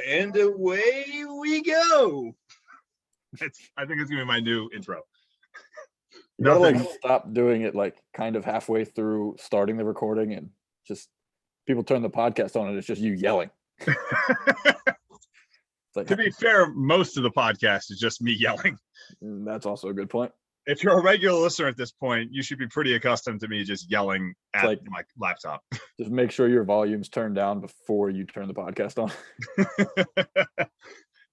and away we go. I think it's gonna be my new intro. You gotta like stop doing it like kind of halfway through starting the recording and just people turn the podcast on and it's just you yelling. Like, to be fair, most of the podcast is just me yelling. That's also a good point. If you're a regular listener at this point, you should be pretty accustomed to me just yelling at like, my laptop. Just make sure your volume's turned down before you turn the podcast on.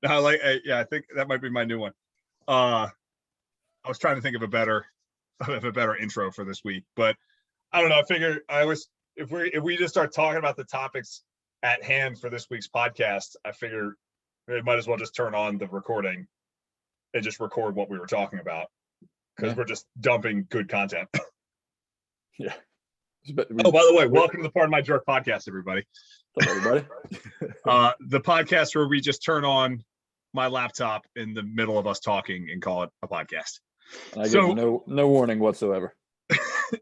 No, I think that might be my new one. I was trying to think of a better intro for this week, but I don't know. I figure if we just start talking about the topics at hand for this week's podcast, I figure it might as well just turn on the recording and just record what we were talking about because we're just dumping good content. Yeah. Oh, by the way, welcome to the Part of My Jerk podcast, everybody. What's up, everybody? The podcast where we just turn on my laptop in the middle of us talking and call it a podcast. And I give no warning whatsoever.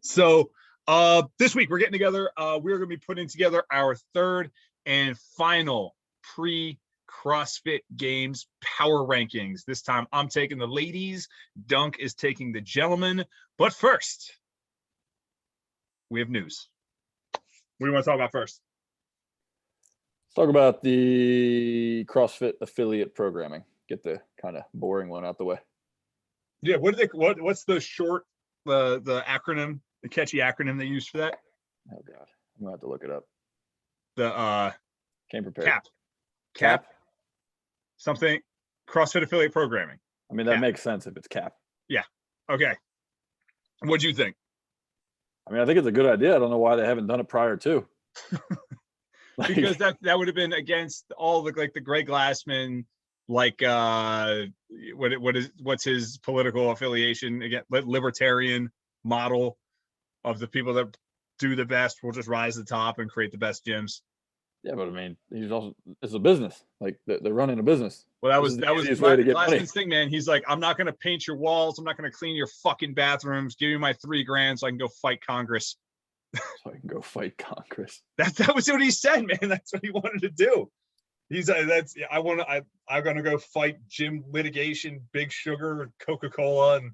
So this week we're getting together. We're going to be putting together our third and final pre-CrossFit Games power rankings. This time I'm taking the ladies. Dunk is taking the gentlemen. But first, we have news. What do you want to talk about first? Let's talk about the CrossFit affiliate programming. Get the kind of boring one out the way. Yeah, what's the short the acronym, the catchy acronym they use for that? Oh god, I'm gonna have to look it up. The came prepared. CAP something, CrossFit affiliate programming. I mean, that makes sense if it's CAP. Yeah. Okay. What do you think? I mean, I think it's a good idea. I don't know why they haven't done it prior to. Because that would have been against all the like the Greg Glassman, like what's his political affiliation, again, libertarian model of the people that do the best will just rise to the top and create the best gyms. Yeah, but I mean, it's a business. Like they're running a business. Well, that was Glassman's thing, man. He's like, I'm not going to paint your walls. I'm not going to clean your fucking bathrooms. Give me my $3,000 so I can go fight Congress. So I can go fight Congress. That was what he said, man. That's what he wanted to do. He's I'm gonna go fight gym litigation, Big Sugar, Coca-Cola, and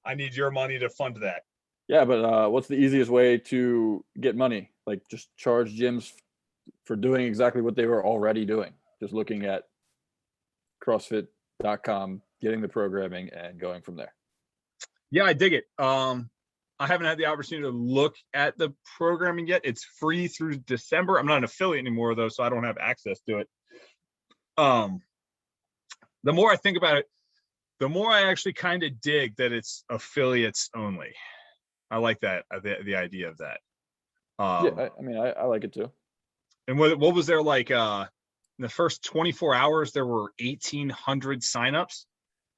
I need your money to fund that. Yeah, but what's the easiest way to get money? Like just charge gyms for doing exactly what they were already doing. Just looking at CrossFit.com, getting the programming, and going from there. Yeah, I dig it. I haven't had the opportunity to look at the programming yet. It's free through December. I'm not an affiliate anymore, though, so I don't have access to it. The more I think about it, the more I actually kind of dig that it's affiliates only. I like that, the idea of that. Yeah, I mean, I like it too. And what was there like in the first 24 hours, there were 1,800 signups?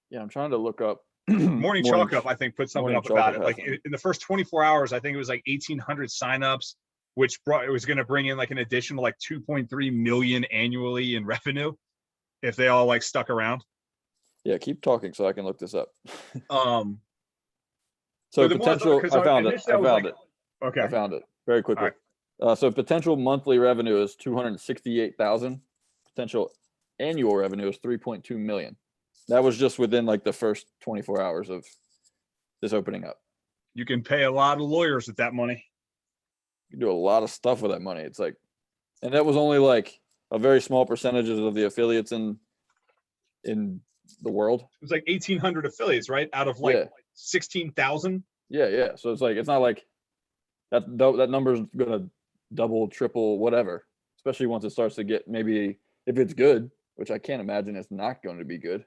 Yeah, I'm trying to look up. Morning Chalk Up, I think, put something up about it. Like in the first 24 hours, I think it was like 1,800 signups, which it was going to bring in like an additional like 2.3 million annually in revenue if they all like stuck around. Yeah, keep talking so I can look this up. So potential. I found it. Okay, I found it very quickly. Right. So potential monthly revenue is 268,000. Potential annual revenue is 3.2 million. That was just within like the first 24 hours of this opening up. You can pay a lot of lawyers with that money. You can do a lot of stuff with that money. It's like, and that was only like a very small percentages of the affiliates in the world. It was like 1,800 affiliates, right? Out of like 16,000. Yeah. So it's like, it's not like that number's gonna double, triple, whatever. Especially once it starts to get, maybe if it's good, which I can't imagine it's not going to be good.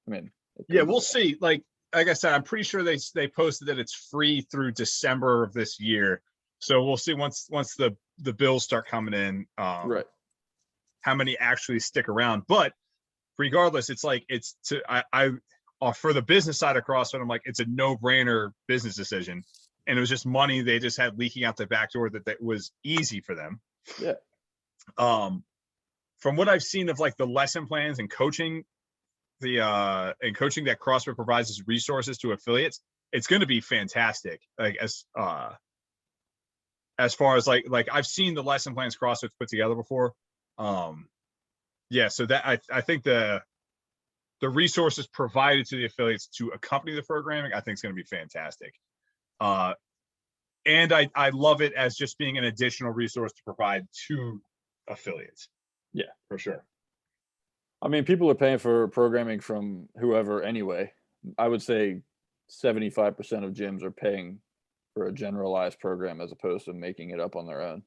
I mean, yeah, we'll see. Like I said, I'm pretty sure they posted that it's free through December of this year. So we'll see once the bills start coming in, right, how many actually stick around. But regardless, it's like I for the business side of CrossFit, I'm like, it's a no-brainer business decision. And it was just money they just had leaking out the back door that was easy for them. Yeah. From what I've seen of like the lesson plans and coaching, that CrossFit provides as resources to affiliates, it's going to be fantastic. Like as far as like I've seen the lesson plans CrossFit's put together before. Yeah, so that I think the resources provided to the affiliates to accompany the programming, I think is going to be fantastic. And I love it as just being an additional resource to provide to affiliates. Yeah, for sure. I mean, people are paying for programming from whoever anyway. I would say 75% of gyms are paying for a generalized program as opposed to making it up on their own.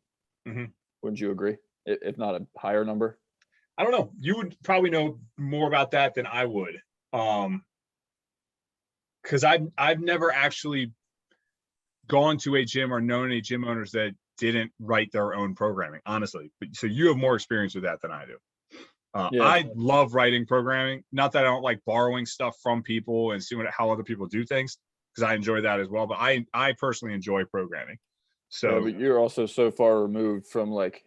Mm-hmm. Wouldn't you agree? If not a higher number? I don't know. You would probably know more about that than I would. Because I've never actually gone to a gym or known any gym owners that didn't write their own programming, honestly. So you have more experience with that than I do. Yeah, I love writing programming. Not that I don't like borrowing stuff from people and seeing how other people do things, because I enjoy that as well. But I personally enjoy programming. yeah, So but you're also so far removed from like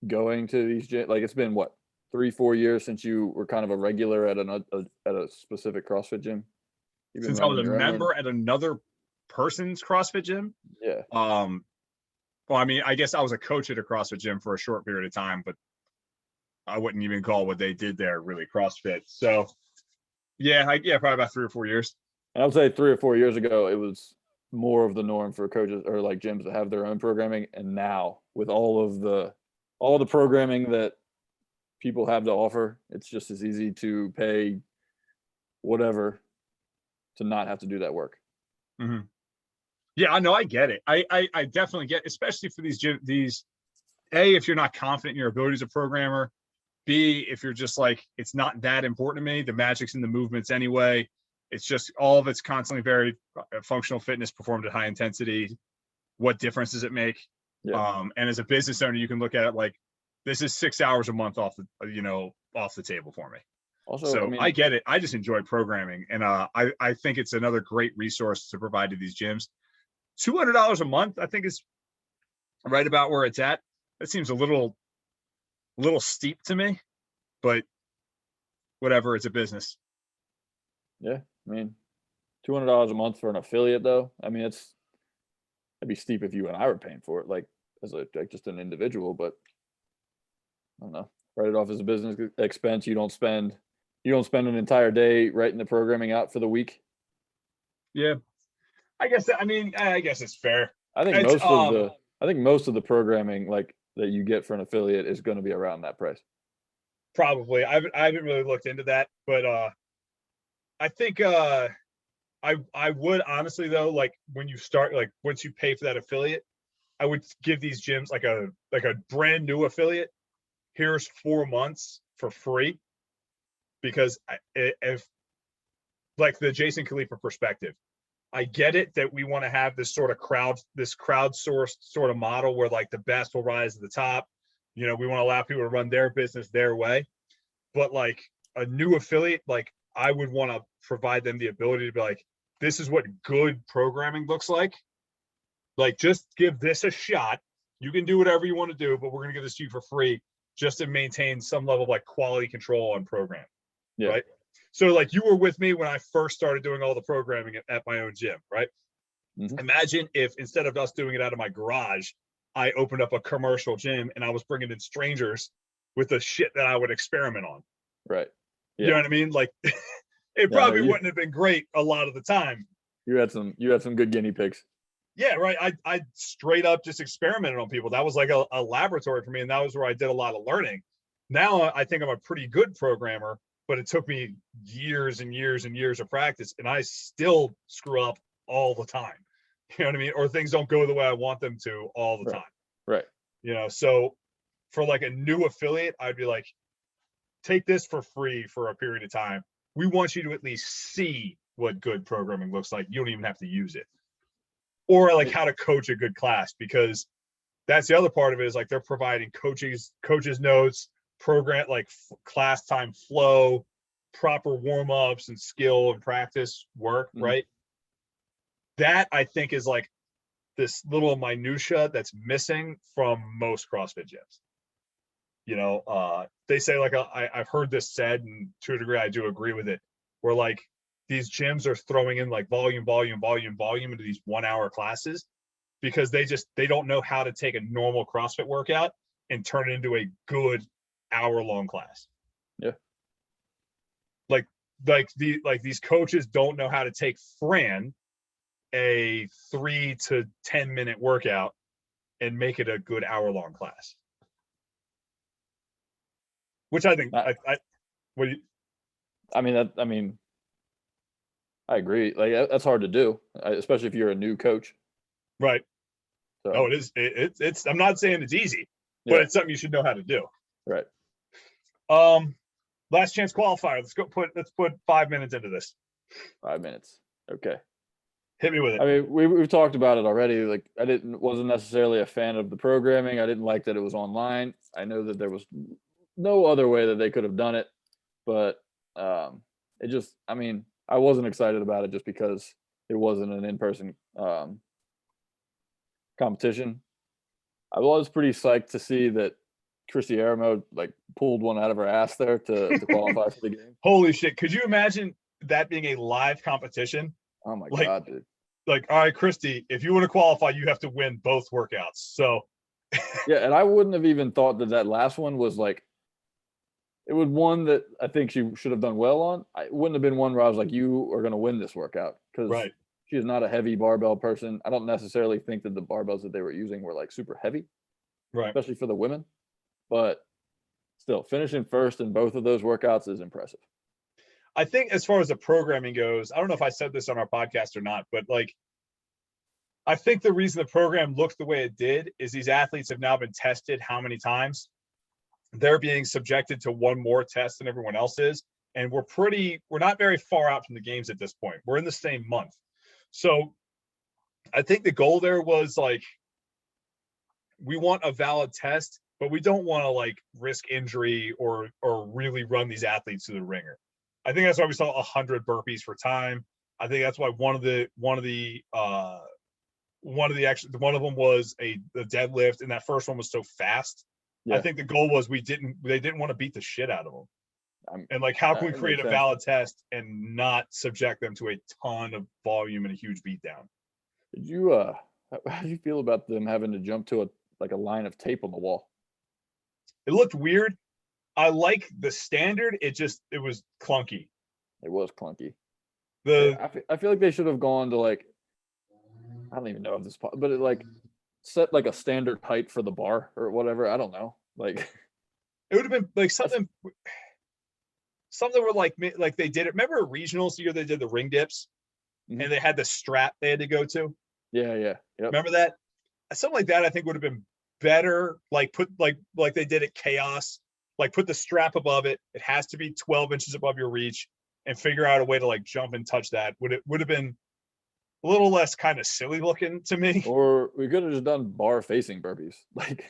going to these gyms. Like it's been what 3-4 years since you were kind of a regular at a specific CrossFit gym. You've been since I was running a your own. member at another person's CrossFit gym, Yeah. Well, I mean, I guess I was a coach at a CrossFit gym for a short period of time, but I wouldn't even call what they did there really CrossFit. So yeah, probably about 3 or 4 years. And I would say 3 or 4 years ago, it was more of the norm for coaches or like gyms to have their own programming. And now with all the programming that people have to offer, it's just as easy to pay whatever to not have to do that work. Mm-hmm. Yeah, I know. I get it. I definitely get, especially for these A, if you're not confident in your ability as a programmer. B, if you're just like, it's not that important to me. The magic's in the movements anyway. It's just all of it's constantly varied. Functional fitness performed at high intensity. What difference does it make? Yeah. And as a business owner, you can look at it like, this is 6 hours a month off the table for me. Also, So I mean, I get it. I just enjoy programming, and I think it's another great resource to provide to these gyms. $200 a month, I think, is right about where it's at. That seems a little steep to me, but whatever. It's a business. yeah, I mean, $200 a month for an affiliate, though. I mean, that'd be steep if you and I were paying for it, like as like just an individual. But I don't know. Write it off as a business expense. You don't spend an entire day writing the programming out for the week. Yeah, I guess it's fair. I think most of the programming like that you get for an affiliate is going to be around that price. Probably. I haven't really looked into that, but I think I would honestly though, like when you start, like once you pay for that affiliate, I would give these gyms like a brand new affiliate. Here's 4 months for free, because if like the Jason Khalifa perspective, I get it that we want to have this sort of crowdsourced sort of model where like the best will rise to the top. We want to allow people to run their business their way. But like a new affiliate, like I would want to provide them the ability to be like, this is what good programming looks like. Like, just give this a shot. You can do whatever you want to do, but we're going to give this to you for free just to maintain some level of like quality control on programming. Yeah. Right. So like you were with me when I first started doing all the programming at my own gym, right? Mm-hmm. Imagine if instead of us doing it out of my garage, I opened up a commercial gym and I was bringing in strangers with the shit that I would experiment on. Right. Yeah. You know what I mean? Like it probably wouldn't have been great a lot of the time. You had some good guinea pigs. Yeah, right. I straight up just experimented on people. That was like a laboratory for me, and that was where I did a lot of learning. Now I think I'm a pretty good programmer, but it took me years and years and years of practice, and I still screw up all the time. You know what I mean? Or things don't go the way I want them to all the time. Right. So for like a new affiliate, I'd be like, take this for free for a period of time. We want you to at least see what good programming looks like. You don't even have to use it. Or like how to coach a good class, because that's the other part of it, is like they're providing coaches notes, program, like class time flow, proper warm-ups and skill and practice work, right? That I think is like this little minutia that's missing from most CrossFit gyms. They say like I've heard this said, and to a degree I do agree with it, where like these gyms are throwing in like volume into these 1 hour classes because they don't know how to take a normal CrossFit workout and turn it into a good hour-long class. Yeah. Like these coaches don't know how to take Fran, a 3 to 10 minute workout, and make it a good hour-long class. Which I think what do you, I mean, I agree. Like that's hard to do, especially if you're a new coach. right. So, Oh, it is. It's. I'm not saying it's easy, but yeah, it's something you should know how to do. right. Last chance qualifier. Let's put 5 minutes into this. 5 minutes. Okay. Hit me with it. I mean, we've talked about it already. Like wasn't necessarily a fan of the programming. I didn't like that it was online. I know that there was no other way that they could have done it, but it just, I mean, I wasn't excited about it just because it wasn't an in-person competition. I was pretty psyched to see that Christy Aramo like pulled one out of her ass there to qualify for the game. Holy shit! Could you imagine that being a live competition? Oh my Like, god, dude! Like, all right, Christy, if you want to qualify, you have to win both workouts. So, yeah, and I wouldn't have even thought that last one was like. It was one that I think she should have done well on. It wouldn't have been one where I was like, "You are going to win this workout," because right. she is not a heavy barbell person. I don't necessarily think that the barbells that they were using were like super heavy, Right. especially for the women. But still, finishing first in both of those workouts is impressive. I think as far as the programming goes, I don't know if I said this on our podcast or not, but like, I think the reason the program looked the way it did is these athletes have now been tested how many times? They're being subjected to one more test than everyone else is. And we're not very far out from the games at this point. We're in the same month. So I think the goal there was like, we want a valid test, but we don't want to like risk injury or really run these athletes to the ringer. I think that's why we saw 100 burpees for time. I think that's why one of them was a deadlift, and that first one was so fast. Yeah. I think the goal was they didn't want to beat the shit out of them. And like, how can we create a valid test and not subject them to a ton of volume and a huge beatdown? Did you how do you feel about them having to jump to a line of tape on the wall? It looked weird. I like the standard. It was clunky. It was clunky. I feel like they should have gone to like, I don't even know if this, but it like set like a standard height for the bar or whatever. I don't know. Like, it would have been like something where like they did it. Remember regionals year they did the ring dips, and they had the strap they had to go to. Yeah. Yep. Remember that? Something like that I think would have been better. Like put like they did at Chaos. Like put the strap above it. It has to be 12 inches above your reach, and figure out a way to like jump and touch that. Would have been a little less kind of silly looking to me. Or we could have just done bar facing burpees. Like,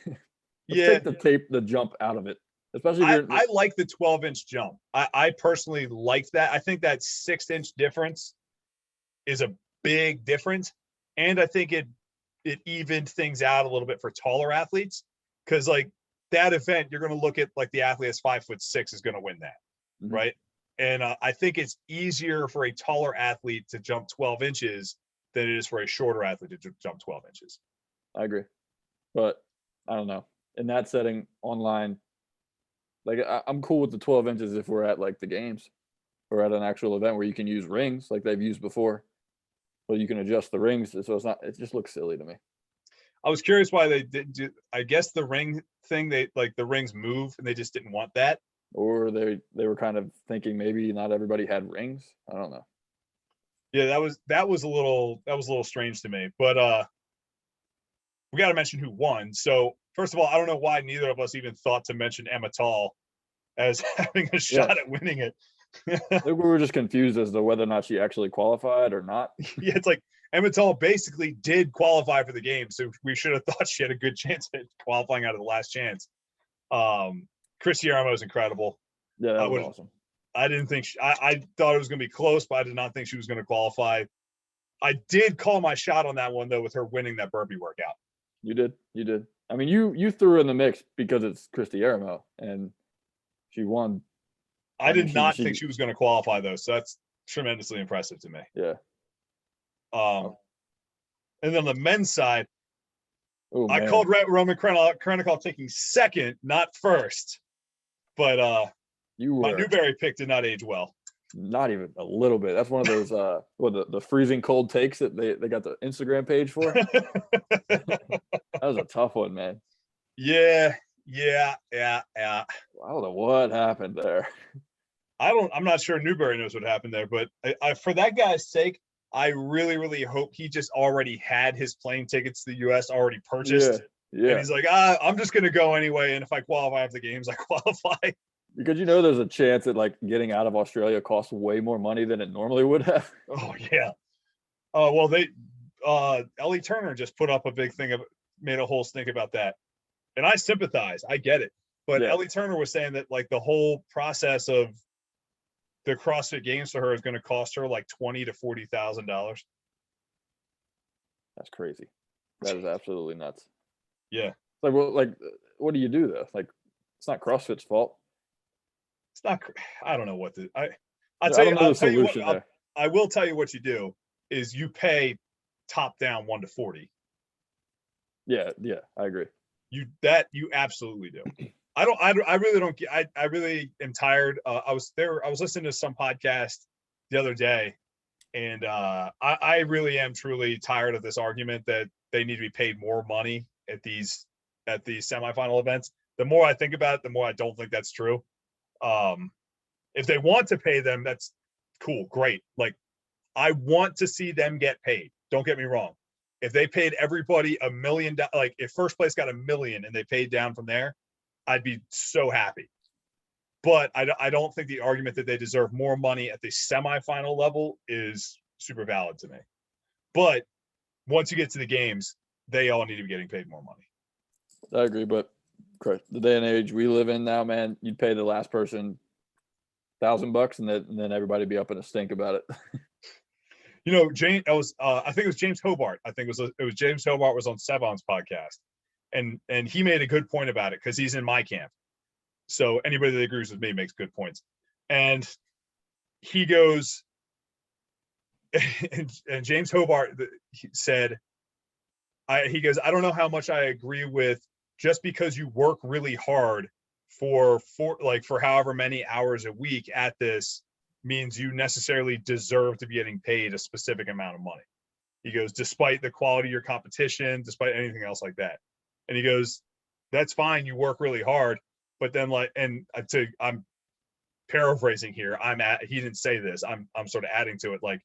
take the jump out of it. Especially if I like the 12-inch jump. I personally like that. I think that 6-inch difference is a big difference. And I think it evened things out a little bit for taller athletes. Because like that event, you're going to look at like the athlete that's 5'6" is going to win that. Mm-hmm. Right. And I think it's easier for a taller athlete to jump 12 inches than it is for a shorter athlete to jump 12 inches. I agree. But I don't know. In that setting online, like I'm cool with the 12 inches if we're at like the games or at an actual event where you can use rings like they've used before, but you can adjust the rings. So it just looks silly to me. I was curious why they didn't do, I guess the ring thing, they like the rings move and they just didn't want that. Or they were kind of thinking maybe not everybody had rings. I don't know. Yeah, that was a little strange to me. But we got to mention who won. So first of all, I don't know why neither of us even thought to mention Emma Tall as having a shot at winning it. I think we were just confused as to whether or not she actually qualified or not. Yeah, it's like Emma Tall basically did qualify for the game, so we should have thought she had a good chance at qualifying out of the last chance. Christy Aramo is incredible. Yeah, that was awesome. I didn't think I thought it was going to be close, but I did not think she was going to qualify. I did call my shot on that one though, with her winning that burpee workout. You did. I mean, you threw her in the mix because it's Christy Aramo and she won. I did not think she was going to qualify though, so that's tremendously impressive to me. Yeah. And then the men's side, I called Roman Krenikov taking second, not first. But You My were Newberry pick did not age well. not even a little bit. That's one of those the freezing cold takes that they got the Instagram page for. That was a tough one, man. Yeah. I don't know what happened there. I'm not sure Newberry knows what happened there, but I for that guy's sake, I really, really hope he just already had his plane tickets to the US already purchased. Yeah. And he's like, I'm just gonna go anyway. And if I qualify for the games, I qualify. Because there's a chance that like getting out of Australia costs way more money than it normally would have. Oh yeah. Well, Ellie Turner just put up a big thing made a whole stink about that. And I sympathize. I get it. But Yeah. Ellie Turner was saying that like the whole process of the CrossFit Games for her is going to cost her like $20,000 to $40,000. That's crazy. That is absolutely nuts. Yeah. Like, well, what do you do though? Like, it's not CrossFit's fault. It's not. I don't know what to. I don't know the solution there. I will tell you what you do is you pay top down 1 to 40. Yeah, I agree. You absolutely do. I really don't get. I really am tired. I was listening to some podcast the other day, and I really am truly tired of this argument that they need to be paid more money at these semifinal events. The more I think about it, the more I don't think that's true. If they want to pay them, that's cool, great. Like, I want to see them get paid. Don't get me wrong. If they paid everybody $1 million, like if first place got $1 million and they paid down from there, I'd be so happy. But I don't think the argument that they deserve more money at the semifinal level is super valid to me. But once you get to the games, they all need to be getting paid more money. I agree, but the day and age we live in now, man, you'd pay the last person $1,000 and then everybody be up in a stink about it. James, I think it was James Hobart. I think it was James Hobart was on Sevon's podcast, and he made a good point about it because he's in my camp. So anybody that agrees with me makes good points. And he goes, and James Hobart said, he goes, I don't know how much I agree with just because you work really hard for however many hours a week at this means you necessarily deserve to be getting paid a specific amount of money. He goes, despite the quality of your competition, despite anything else like that. And he goes, that's fine. You work really hard, but then I'm paraphrasing here. He didn't say this. I'm sort of adding to it. Like,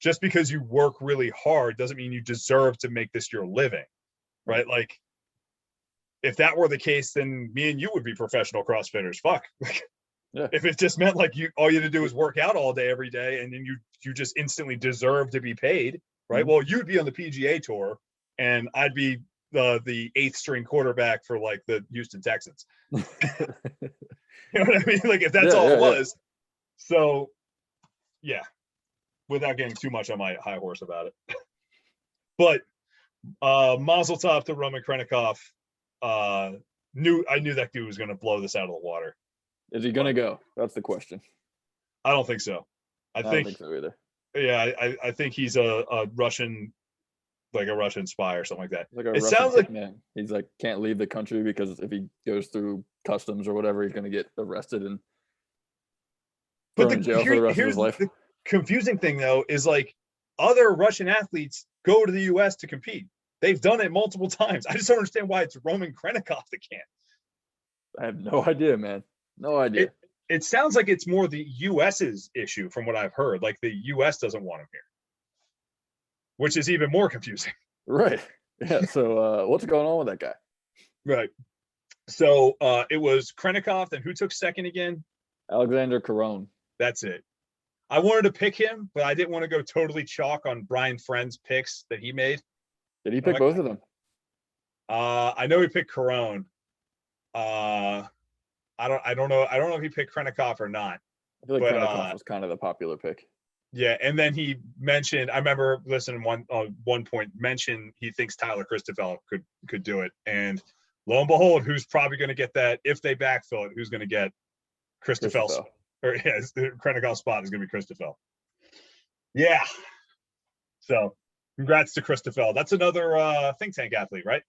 just because you work really hard doesn't mean you deserve to make this your living, right? Like, if that were the case, then me and you would be professional CrossFitters. Fuck. Yeah. If it just meant like all you had to do is work out all day every day and then you just instantly deserve to be paid, right? Mm-hmm. Well, you'd be on the PGA tour and I'd be the 8th string quarterback for like the Houston Texans. You know what I mean? Like, if that's all it was. So yeah, without getting too much on my high horse about it. But Mazel tov to Roman Krennikov. I knew that dude was going to blow this out of the water. Is he going to go? That's the question. I don't think so. I don't think so either. Yeah, I think he's a Russian, like a Russian spy or something like that. Like it sounds like, man, he's like can't leave the country because if he goes through customs or whatever, he's going to get arrested and thrown in jail for the rest of his life. The confusing thing though is like other Russian athletes go to the U.S. to compete. They've done it multiple times. I just don't understand why it's Roman Krennikov that can't. I have no idea, man. No idea. It sounds like it's more the U.S.'s issue from what I've heard. Like the U.S. doesn't want him here, which is even more confusing. Right. Yeah. So what's going on with that guy? Right. So it was Krennikov, and who took second again? Alexander Caron. That's it. I wanted to pick him, but I didn't want to go totally chalk on Brian Friend's picks that he made. Did he pick both of them? I know he picked Caron. I don't know if he picked Krennikov or not. I feel like Krennikov was kind of the popular pick. Yeah, and then he mentioned, I remember listening one point, mentioned he thinks Tyler Christoffel could do it. And lo and behold, who's probably going to get that if they backfill it? Who's going to get Christoffel? Or Krennikov's spot is going to be Christoffel. Yeah. So congrats to Christoffel. That's another think tank athlete, right?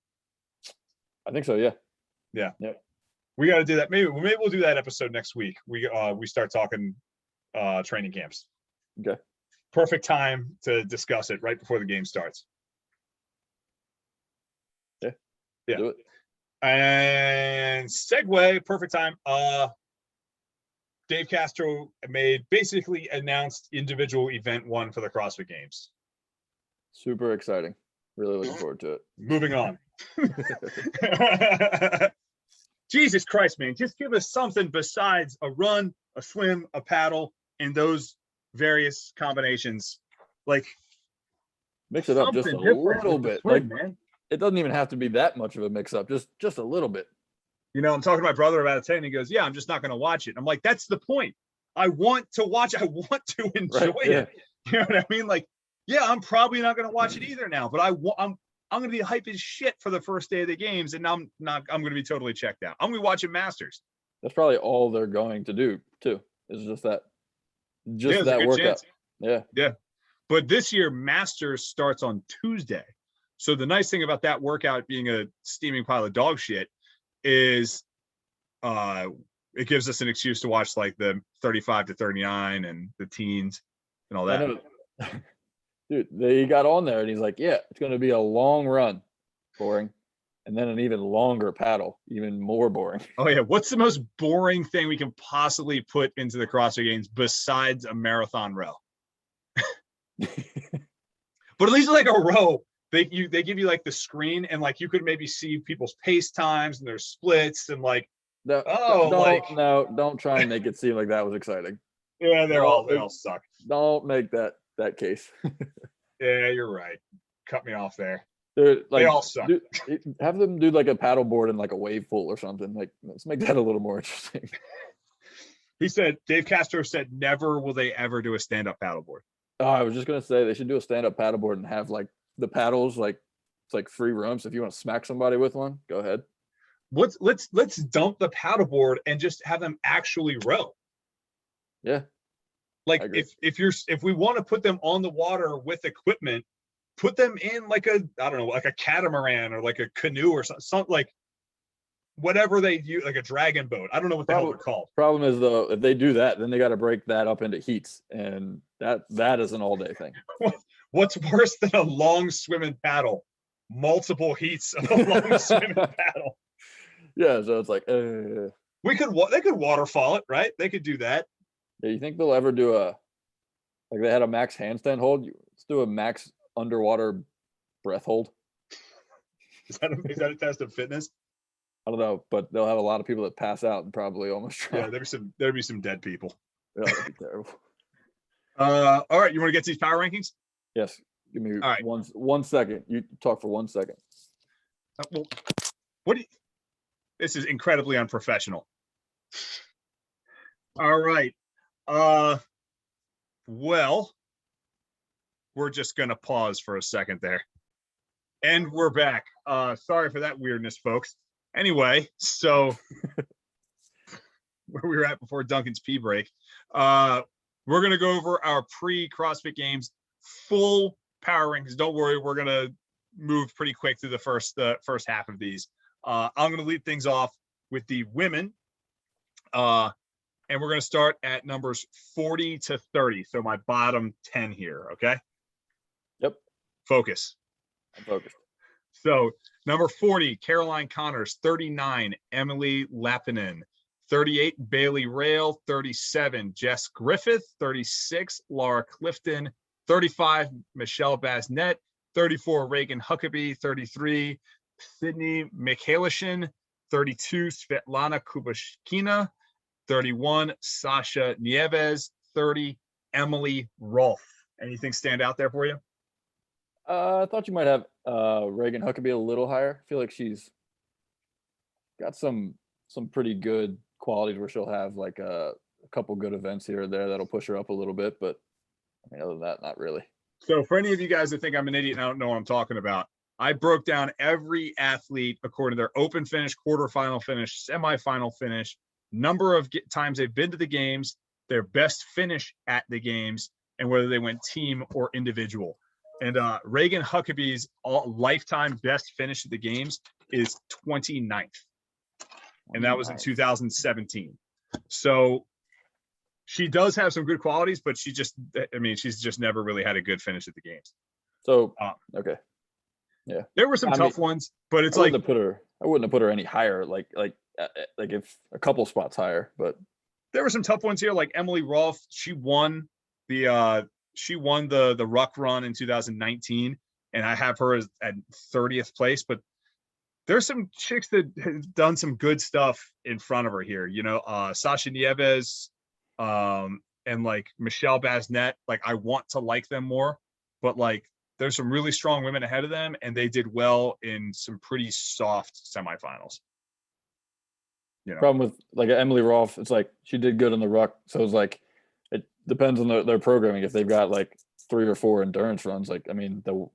I think so. Yeah. Yeah. Yep. We got to do that. Maybe we'll do that episode next week. We start talking training camps. Okay. Perfect time to discuss it right before the game starts. Yeah. Yeah. Do it. And segue, perfect time. Dave Castro basically announced individual event 1 for the CrossFit Games. Super exciting. Really looking forward to it. Moving on. Jesus Christ, man. Just give us something besides a run, a swim, a paddle, and those various combinations. Like, mix it up just a little bit. Swim, like, man. It doesn't even have to be that much of a mix up, just a little bit. You know, I'm talking to my brother about it today, and he goes, yeah, I'm just not going to watch it. I'm like, that's the point. I want to watch. I want to enjoy it. You know what I mean? Like, yeah, I'm probably not going to watch it either now, but I'm going to be hype as shit for the first day of the games, and I'm going to be totally checked out. I'm going to be watching Masters. That's probably all they're going to do too. Is just that workout. Chance. Yeah. But this year, Masters starts on Tuesday. So the nice thing about that workout being a steaming pile of dog shit is it gives us an excuse to watch like the 35 to 39 and the teens and all that. I know. Dude, he got on there and he's like, yeah, it's going to be a long run. Boring. And then an even longer paddle, even more boring. Oh, yeah. What's the most boring thing we can possibly put into the CrossFit Games besides a marathon row? But at least like a row, they give you like the screen and like you could maybe see people's pace times and their splits and like, don't try and make it seem like that was exciting. Yeah, they all suck. Don't make that case. Yeah, you're right. Cut me off there. They all suck. Have them do like a paddle board and like a wave pool or something. Like, let's make that a little more interesting. Dave Castro said, never will they ever do a stand-up paddleboard. Oh, I was just gonna say they should do a stand-up paddleboard and have like the paddles, like it's like free room. So if you want to smack somebody with one, go ahead. Let's dump the paddleboard and just have them actually row. Yeah. Like if we want to put them on the water with equipment, put them in like a catamaran or like a canoe or something like whatever they use, like a dragon boat. I don't know what the hell they're called. Problem is though, if they do that, then they got to break that up into heats, and that is an all-day thing. What's worse than a long swimming paddle? Multiple heats of a long swimming paddle. Yeah, so it's like they could waterfall it, right? They could do that. Yeah, you think they'll ever do like they had a max handstand hold? Let's do a max underwater breath hold. Is that a test of fitness? I don't know, but they'll have a lot of people that pass out and probably almost drown. Yeah, there'd be some dead people. Yeah, that'd be terrible. All right, you want to get to these power rankings? Yes. Give me all right. 1 second. You talk for 1 second. Well, this is incredibly unprofessional. All right. Well, we're just going to pause for a second there. And we're back. Sorry for that weirdness, folks. Anyway, so where we were at before Duncan's pee break, we're going to go over our pre-CrossFit Games full power rankings. Don't worry, we're going to move pretty quick through the first half of these. I'm going to lead things off with the women. And we're going to start at numbers 40 to 30. So my bottom 10 here. Okay. Yep. Focus. I'm focused. So number 40, Caroline Connors. 39, Emily Lappinen. 38, Bailey Rail. 37, Jess Griffith. 36, Laura Clifton. 35, Michelle Basnet. 34, Reagan Huckabee. 33, Sydney Mikhailishin. 32, Svetlana Kubashkina. 31, Sasha Nieves. 30, Emily Rolfe. Anything stand out there for you? I thought you might have Reagan Huckabee a little higher. I feel like she's got some pretty good qualities where she'll have like a couple good events here or there that'll push her up a little bit. But I mean, other than that, not really. So for any of you guys that think I'm an idiot and I don't know what I'm talking about, I broke down every athlete according to their open finish, quarterfinal finish, semifinal finish, number of times they've been to the games, their best finish at the games, and whether they went team or individual. And Reagan Huckabee's lifetime best finish at the games is 29th. and that was in 29th. 2017. So she does have some good qualities, but she's just never really had a good finish at the games. So okay, yeah, there were some tough ones, but it's I wouldn't have put her any higher, like if a couple spots higher, but there were some tough ones here, like Emily Rolfe. She won the ruck run in 2019, and I have her at 30th place. But there's some chicks that have done some good stuff in front of her here. Sasha Nieves, and like Michelle Basnet. Like, I want to like them more, but like there's some really strong women ahead of them, and they did well in some pretty soft semifinals. Problem with like Emily Rolfe, it's like she did good in the ruck, so it's like it depends on their programming. If they've got like 3 or 4 endurance runs, like 2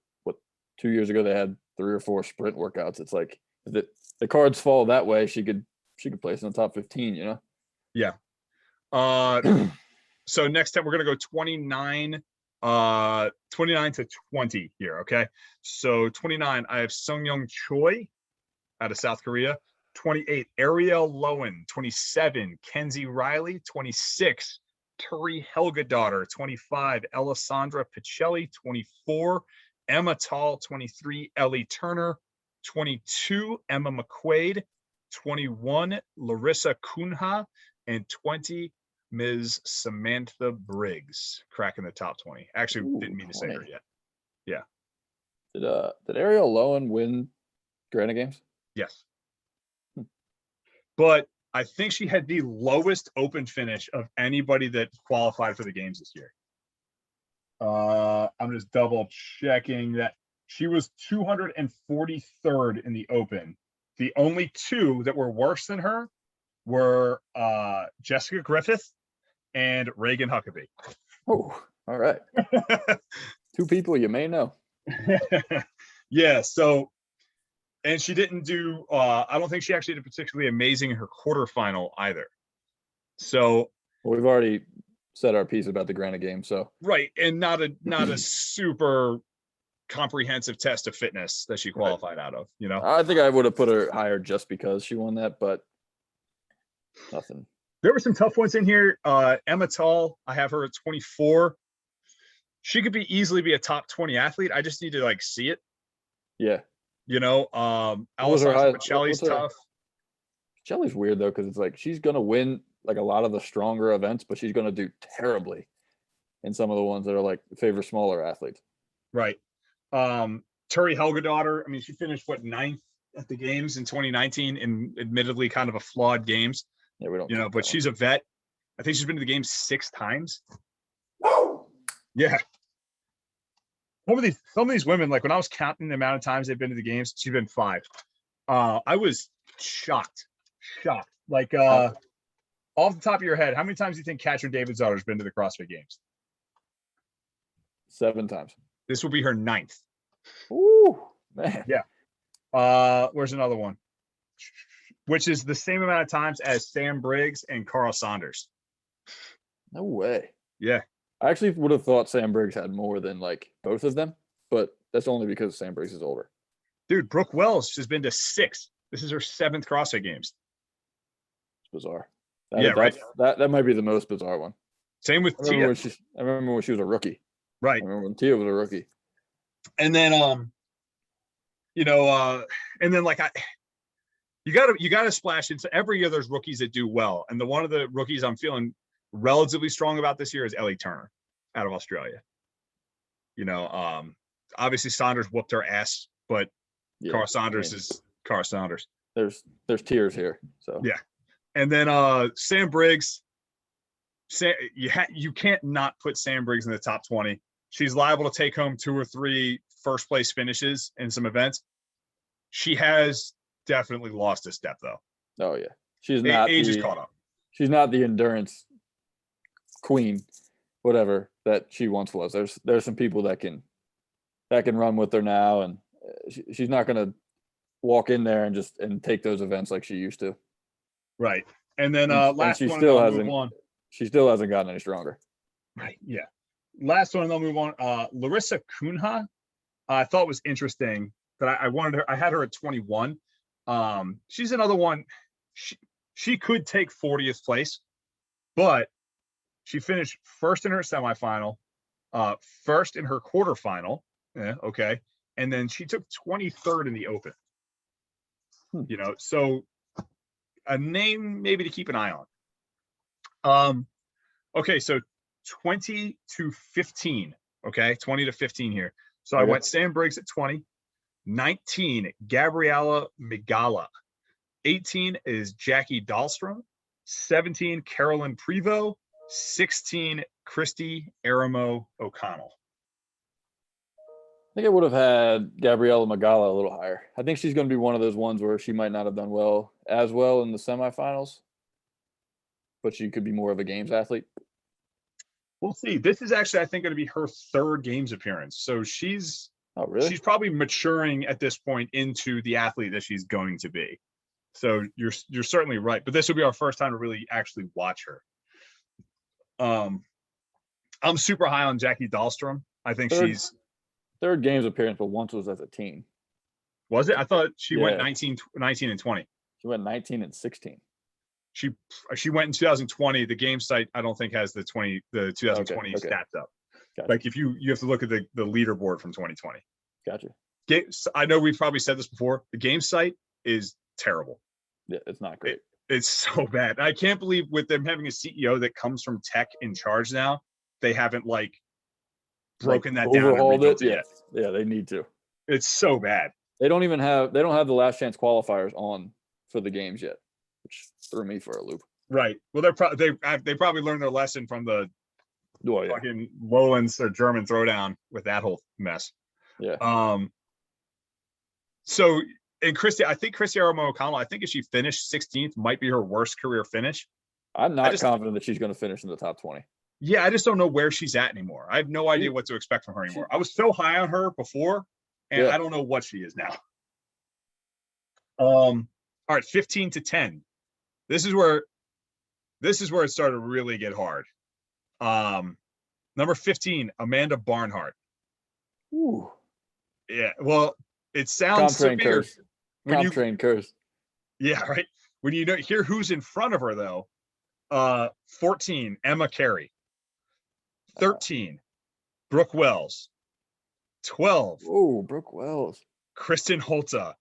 years ago they had 3 or 4 sprint workouts. It's like if the cards fall that way, she could place in the top 15. Yeah. So next time we're gonna go 29 to 20 here. Okay. So 29, I have Sungyeong Choi out of South Korea. 28, Ariel Lowen. 27, Kenzie Riley. 26, Turi Helgadottir. 25, Alessandra Picelli. 24, Emma Tall. 23, Ellie Turner. 22, Emma McQuaid. 21, Larissa Kunha. And 20, Ms. Samantha Briggs, cracking the top 20. Actually, didn't mean to say her yet. Yeah. Did Ariel Lowen win Granite Games? Yes. But I think she had the lowest open finish of anybody that qualified for the games this year. I'm just double checking that. She was 243rd in the open. The only 2 that were worse than her were Jessica Griffith and Reagan Huckabee. Oh, all right. 2 people you may know. Yeah. So, and she didn't do. I don't think she actually did particularly amazing in her quarterfinal either. So, well, we've already said our piece about the Granite Game. So right, and not a super comprehensive test of fitness that she qualified out of. I think I would have put her higher just because she won that, but nothing. There were some tough ones in here. Emma Tall, I have her at 24. She could easily be a top 20 athlete. I just need to see it. Yeah. Alessandra Picelli's tough. Picelli's weird though, because it's like she's gonna win like a lot of the stronger events, but she's gonna do terribly in some of the ones that are like favor smaller athletes. Right. Turi Helgadottir, she finished 9th at the games in 2019 in admittedly kind of a flawed games. Yeah, we don't. But she's a vet. I think she's been to the games 6 times. Yeah. Some of these women, like when I was counting the amount of times they've been to the games, she's been 5. I was shocked. Like off the top of your head, how many times do you think Katrin Davidsdottir has been to the CrossFit Games? 7 times. This will be her 9th. Ooh, man. Yeah. Where's another one? Which is the same amount of times as Sam Briggs and Carl Saunders. No way. Yeah. I actually would have thought Sam Briggs had more than like both of them, but that's only because Sam Briggs is older. Dude, Brooke Wells has been to 6. This is her 7th CrossFit Games. It's bizarre. Right. That might be the most bizarre one. Same with Tia. I remember when she was a rookie. Right. I remember when Tia was a rookie. And then and then you gotta splash into every year. There's rookies that do well, and one of the rookies I'm feeling relatively strong about this year is Ellie Turner out of Australia. Obviously Saunders whooped her ass, but yeah, Carl Saunders is Carl Saunders. There's tiers here. So yeah. And then Sam Briggs. You can't not put Sam Briggs in the top 20. She's liable to take home 2 or 3 first place finishes in some events. She has definitely lost a step though. Oh yeah. She's not age is caught up. She's not the endurance queen, whatever that she once was. There's some people that can run with her now, and she's not going to walk in there and take those events like she used to. Right. And then last she one, still hasn't. She still hasn't gotten any stronger. Right. Yeah. Last one, and they'll move on. Larissa Kunha, I thought was interesting, but I wanted her. I had her at 21. She's another one. she could take 40th place, but she finished first in her semifinal, first in her quarterfinal. Yeah, okay. And then she took 23rd in the open. So a name maybe to keep an eye on. Okay, so 20 to 15. Okay, 20 to 15 here. So I went Sam Briggs at 20. 19, Gabriella Migala. 18 is Jackie Dahlstrom. 17, Carolyn Prevost. 16, Christy Aramo O'Connell. I think I would have had Gabriella Magala a little higher. I think she's going to be one of those ones where she might not have done as well in the semifinals, but she could be more of a games athlete. We'll see. This is actually, I think, going to be her third games appearance. So she's she's probably maturing at this point into the athlete that she's going to be. So you're certainly right. But this will be our first time to really actually watch her. I'm super high on Jackie Dahlstrom. I think she's third games appearance, but once was as a team. Was it? I thought she went 19 and 20. She went 19 and 16. She went in 2020. The game site I don't think has the 2020 stats up. Gotcha. Like if you have to look at the leaderboard from 2020. Gotcha. I know we've probably said this before. The game site is terrible. Yeah, it's not great. It's so bad. I can't believe with them having a CEO that comes from tech in charge now, they haven't broken that down and rebuilt it yet. Yeah, they need to. It's so bad. They don't have the last chance qualifiers on for the games yet, which threw me for a loop. Right. Well, they probably learned their lesson from the fucking Lowlands or German throwdown with that whole mess. Yeah. So and I think Christy Aramo O'Connell, I think if she finished 16th, might be her worst career finish. I'm not confident that she's going to finish in the top 20. Yeah, I just don't know where she's at anymore. I have no idea what to expect from her anymore. I was so high on her before, and I don't know what she is now. All right, 15 to 10. This is where it started to really get hard. Number 15, Amanda Barnhart. Ooh. Yeah, well, it sounds severe. Train curse. Yeah, right. When you hear who's in front of her, though, 14, Emma Carey. 13, Brooke Wells. 12. Oh, Brooke Wells. Kristen Holta.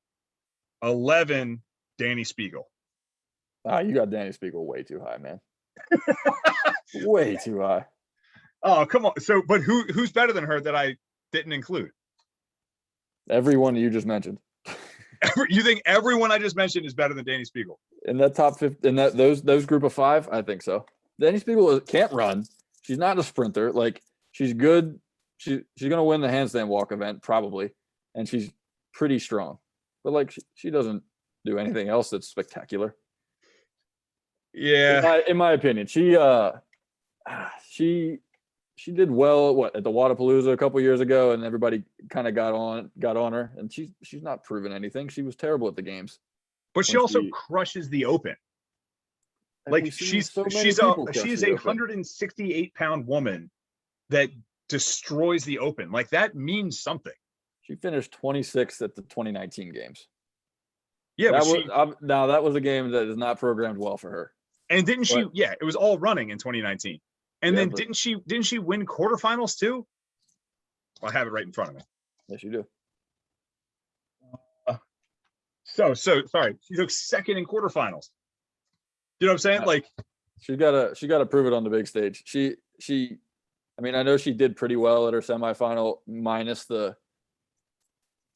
11, Danny Spiegel. You got Danny Spiegel way too high, man. Way too high. Oh, come on. So, but who's better than her that I didn't include? Everyone you just mentioned. You think everyone I just mentioned is better than Danny Spiegel? In that top 50, in those group of 5, I think so. Danny Spiegel can't run. She's not a sprinter. She's good. She's gonna win the handstand walk event probably, and she's pretty strong. But she doesn't do anything else that's spectacular. Yeah. In my opinion, she did well at the Wadapalooza a couple years ago, and everybody kind of got on her, and she's not proven anything. She was terrible at the games, but she also crushes the open. She's a 168-pound woman that destroys the open. That means something. She finished 26th at the 2019 games. Yeah, that was a game that is not programmed well for her. And didn't she? Yeah, it was all running in 2019. And then didn't she win quarterfinals too? Well, I have it right in front of me. Yes, you do. So sorry. She took second in quarterfinals. You know what I'm saying? She gotta prove it on the big stage. I know she did pretty well at her semifinal, minus the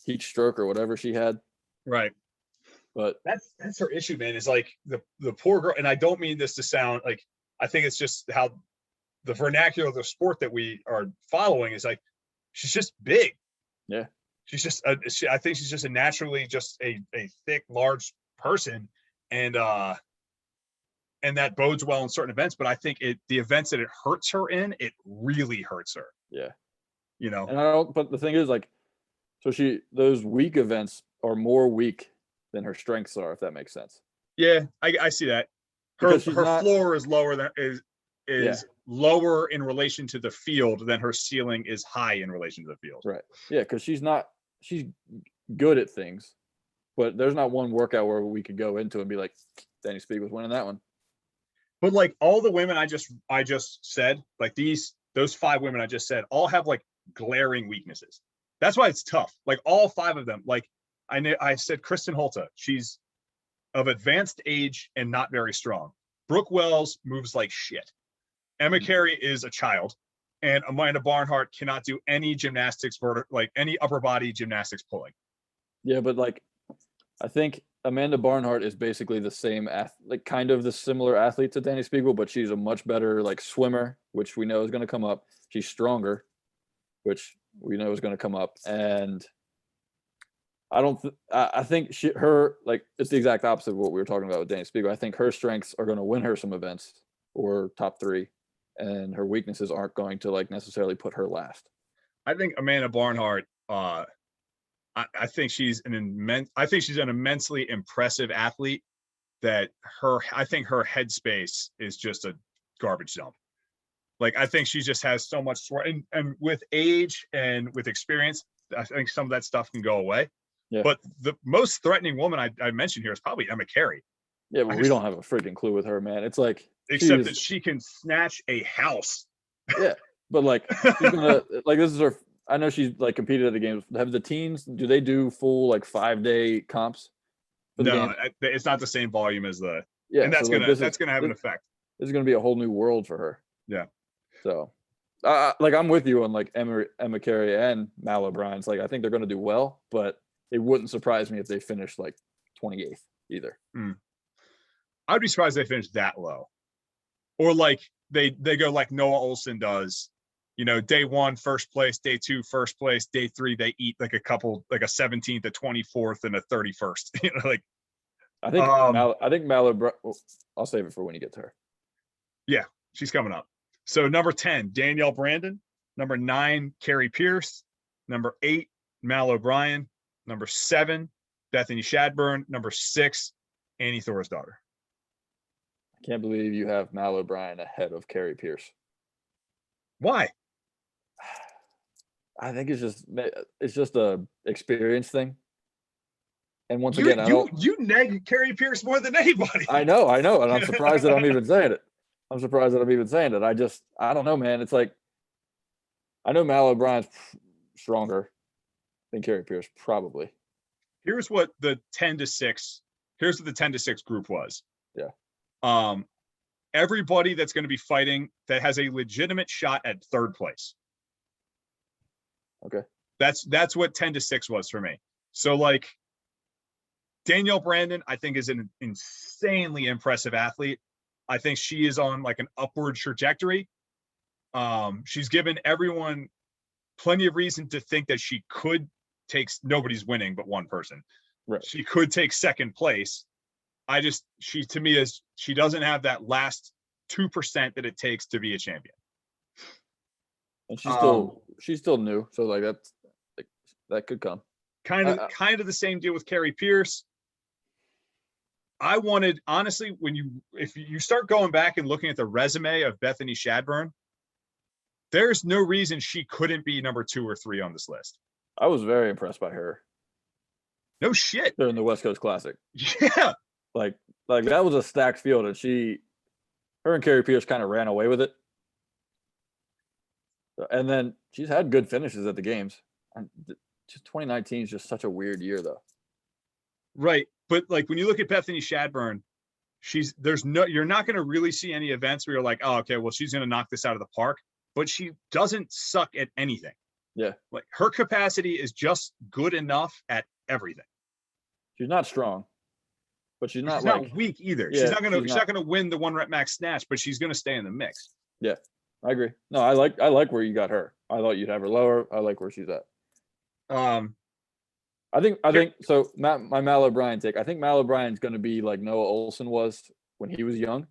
heat stroke or whatever she had. Right. But that's her issue, man. Is the poor girl, and I don't mean this to sound I think it's just how the vernacular of the sport that we are following is she's just big. Yeah. She's just I think she's just a naturally just a thick, large person, and that bodes well in certain events. But I think the events that it hurts her in, it really hurts her. Yeah. And but the thing is so those weak events are more weak than her strengths are, if that makes sense. Yeah, I see that. Her floor is lower than is lower in relation to the field than her ceiling is high in relation to the field. Right. Yeah, because she's good at things, but there's not one workout where we could go into and be like, Danny Speed was winning that one. But like all the women I just said, like those 5 women I just said, all have like glaring weaknesses. That's why it's tough. Like all 5 of them. Like I said, Kristen Holta, she's of advanced age and not very strong. Brooke Wells moves like shit. Emma Carey is a child, and Amanda Barnhart cannot do any gymnastics, like any upper body gymnastics pulling. Yeah, but like, I think Amanda Barnhart is basically the same, like kind of the similar athlete to Danny Spiegel, but she's a much better like swimmer, which we know is going to come up. She's stronger, which we know is going to come up, and I think her like it's the exact opposite of what we were talking about with Danny Spiegel. I think her strengths are going to win her some events or top 3, and her weaknesses aren't going to like necessarily put her last. I think Amanda Barnhart, I think she's an immensely impressive athlete. I think her headspace is just a garbage dump. Like I think she just has so much, and with age and with experience, I think some of that stuff can go away. Yeah. But the most threatening woman I mentioned here is probably Emma Carey. Yeah, but we don't have a freaking clue with her, man. It's like except that she can snatch a house. Yeah, but like she's gonna like this is her. I know she's like competed at the games. Have the teens? Do they do full like 5-day comps? No, it's not the same volume as the. Yeah, and that's gonna have an effect. This is gonna be a whole new world for her. Yeah. So, like I'm with you on like Emma Carey and Mal O'Brien. It's like I think they're gonna do well, but it wouldn't surprise me if they finished like 28th either. I'd be surprised if they finished that low, or like they go like Noah Olson does. You know, day 1 first place, day 2 first place, day 3 they eat like a 17th, a 24th, and a 31st. You know, like I think Mal O'Brien. I'll save it for when you get to her. Yeah, she's coming up. So number 10, Danielle Brandon. Number 9, Carrie Pierce. Number 8, Mal O'Brien. Number 7, Bethany Shadburn. Number 6, Annie Thorisdottir. I can't believe you have Mal O'Brien ahead of Carrie Pierce. Why? I think it's just a experience thing. And once again, you neg Carrie Pierce more than anybody. I know, and I'm surprised that I'm even saying it. I don't know, man. It's like I know Mal O'Brien's stronger than Carrie Pierce, probably. Here's what the 10-6 group was. Yeah. Everybody that's going to be fighting that has a legitimate shot at 3rd place. Okay. That's what 10-6 was for me. So like Danielle Brandon, I think is an insanely impressive athlete. I think she is on like an upward trajectory. She's given everyone plenty of reason to think that she could nobody's winning but one person. Right. She could take 2nd place. She doesn't have that last 2% that it takes to be a champion. And she's still new, so like that could come. Kind of the same deal with Carrie Pierce. I wanted, honestly, if you start going back and looking at the resume of Bethany Shadburn, there's no reason she couldn't be number 2 or 3 on this list. I was very impressed by her. No shit. During the West Coast Classic. Yeah. Like that was a stacked field, and her and Carrie Pierce kind of ran away with it. And then she's had good finishes at the games. And just 2019 is just such a weird year, though. Right, but like when you look at Bethany Shadburn, you're not going to really see any events where you're like, oh, okay, well, she's going to knock this out of the park. But she doesn't suck at anything. Yeah, like her capacity is just good enough at everything. She's not strong, but she's not weak either. Yeah, she's not going to win the 1-rep max snatch, but she's going to stay in the mix. Yeah, I agree. No, I like where you got her. I thought you'd have her lower. I like where she's at. I think so. My Mal O'Brien take. I think Mal O'Brien's going to be like Noah Olson was when he was young.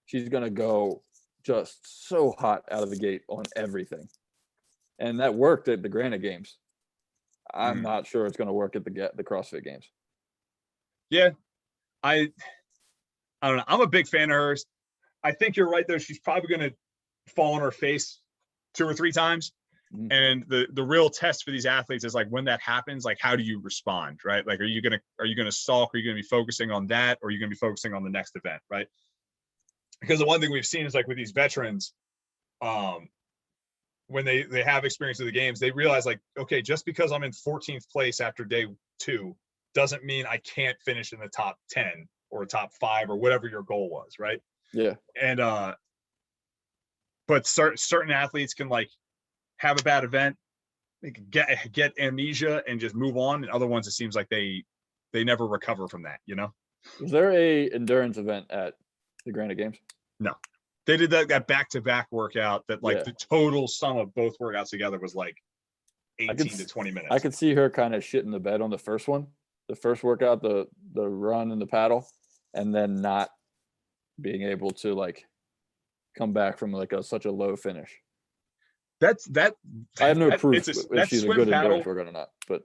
She's going to go just so hot out of the gate on everything, and that worked at the Granite Games. I'm not sure it's going to work at the CrossFit Games. Yeah, I don't know. I'm a big fan of hers. I think you're right though. She's probably going to fall on her face 2 or 3 times. And the real test for these athletes is like when that happens, like how do you respond, right? Like are you gonna sulk? Are you gonna be focusing on that, or are you gonna be focusing on the next event, right? Because the one thing we've seen is like with these veterans, when they have experience of the games, they realize like, okay, just because I'm in 14th place after day 2 doesn't mean I can't finish in the top 10 or top 5 or whatever your goal was, right? Yeah. And but certain athletes can like have a bad event, they can get amnesia and just move on, and other ones it seems like they never recover from that, you know. Was there a endurance event at the Granite Games? No, they did that back-to-back workout that like the total sum of both workouts together was like 18 to 20 minutes. I could see her kind of shitting the bed on the first one, the first workout, the run and the paddle, and then not being able to like come back from like such a low finish. That I have no proof if she's a good endurance paddle, worker or not, but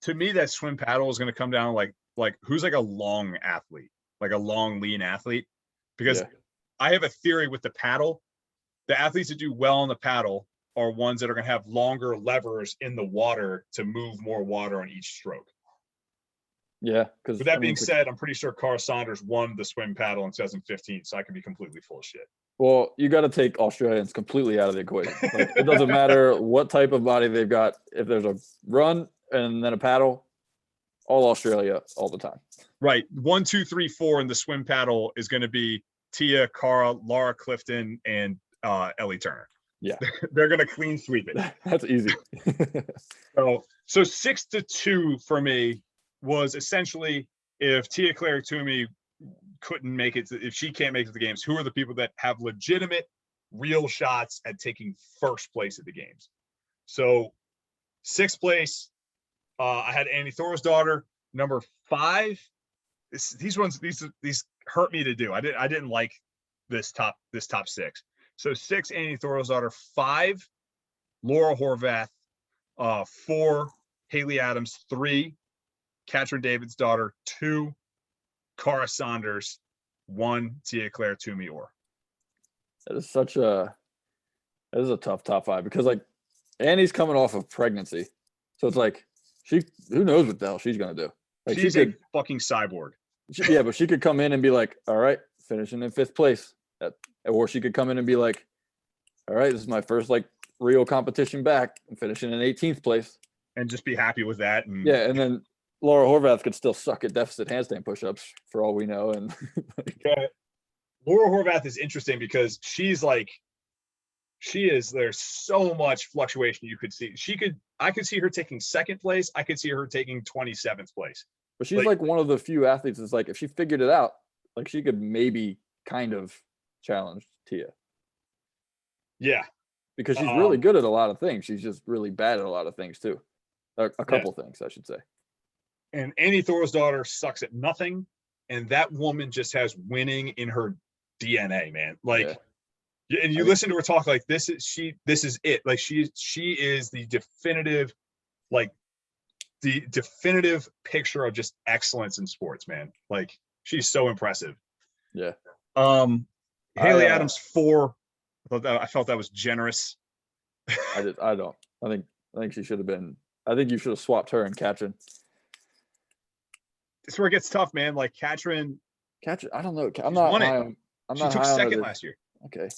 to me that swim paddle is going to come down like who's like a long athlete, like a long lean athlete, because I have a theory with the paddle. The athletes that do well on the paddle are ones that are going to have longer levers in the water to move more water on each stroke. Yeah, because with that being said, I'm pretty sure Carl Saunders won the swim paddle in 2015, so I can be completely full of shit. Well, you got to take Australians completely out of the equation. Like, it doesn't matter what type of body they've got. If there's a run and then a paddle, all Australia all the time. Right. 1, 2, 3, 4 in the swim paddle is going to be Tia, Cara, Laura Clifton, and Ellie Turner. Yeah. They're going to clean sweep it. That's easy. so 6-2 for me was essentially if Tia Claire Toomey couldn't make it, if she can't make it to the games, who are the people that have legitimate real shots at taking first place at the games? So 6th place, I had Annie Thorisdottir. Number 5, these hurt me to do. I didn't like this top 6. So 6, Annie Thorisdottir. 5, Laura Horvath. 4, Haley Adams. 3, Katrin Davidsdottir. 2, Cara Saunders. 1, Tia Claire Toomey Orr. That is a tough top 5 because like Annie's coming off of pregnancy, so it's like who knows what the hell she's gonna do. Like she's a fucking cyborg. But she could come in and be like, all right, finishing in 5th place, or she could come in and be like, all right, this is my first like real competition back. I'm finishing in 18th place, and just be happy with that. And then Laura Horvath could still suck at deficit handstand push-ups for all we know. And Laura Horvath is interesting because there's so much fluctuation you could see. I could see her taking 2nd place. I could see her taking 27th place. But she's like one of the few athletes that's like, if she figured it out, like she could maybe kind of challenge Tia. Yeah. Because she's really good at a lot of things. She's just really bad at a lot of things too. A couple things, I should say. And Annie Thorisdottir sucks at nothing. And that woman just has winning in her DNA, man. Like, and you listen to her talk like this is it. Like she is the definitive picture of just excellence in sports, man. Like she's so impressive. Yeah. Haley Adams 4. I felt that was generous. I don't. I think she should have been. I think you should have swapped her and Katrin. It's where it gets tough, man. Like Katrin, I don't know. I'm not high on. She took 2nd last year. Okay.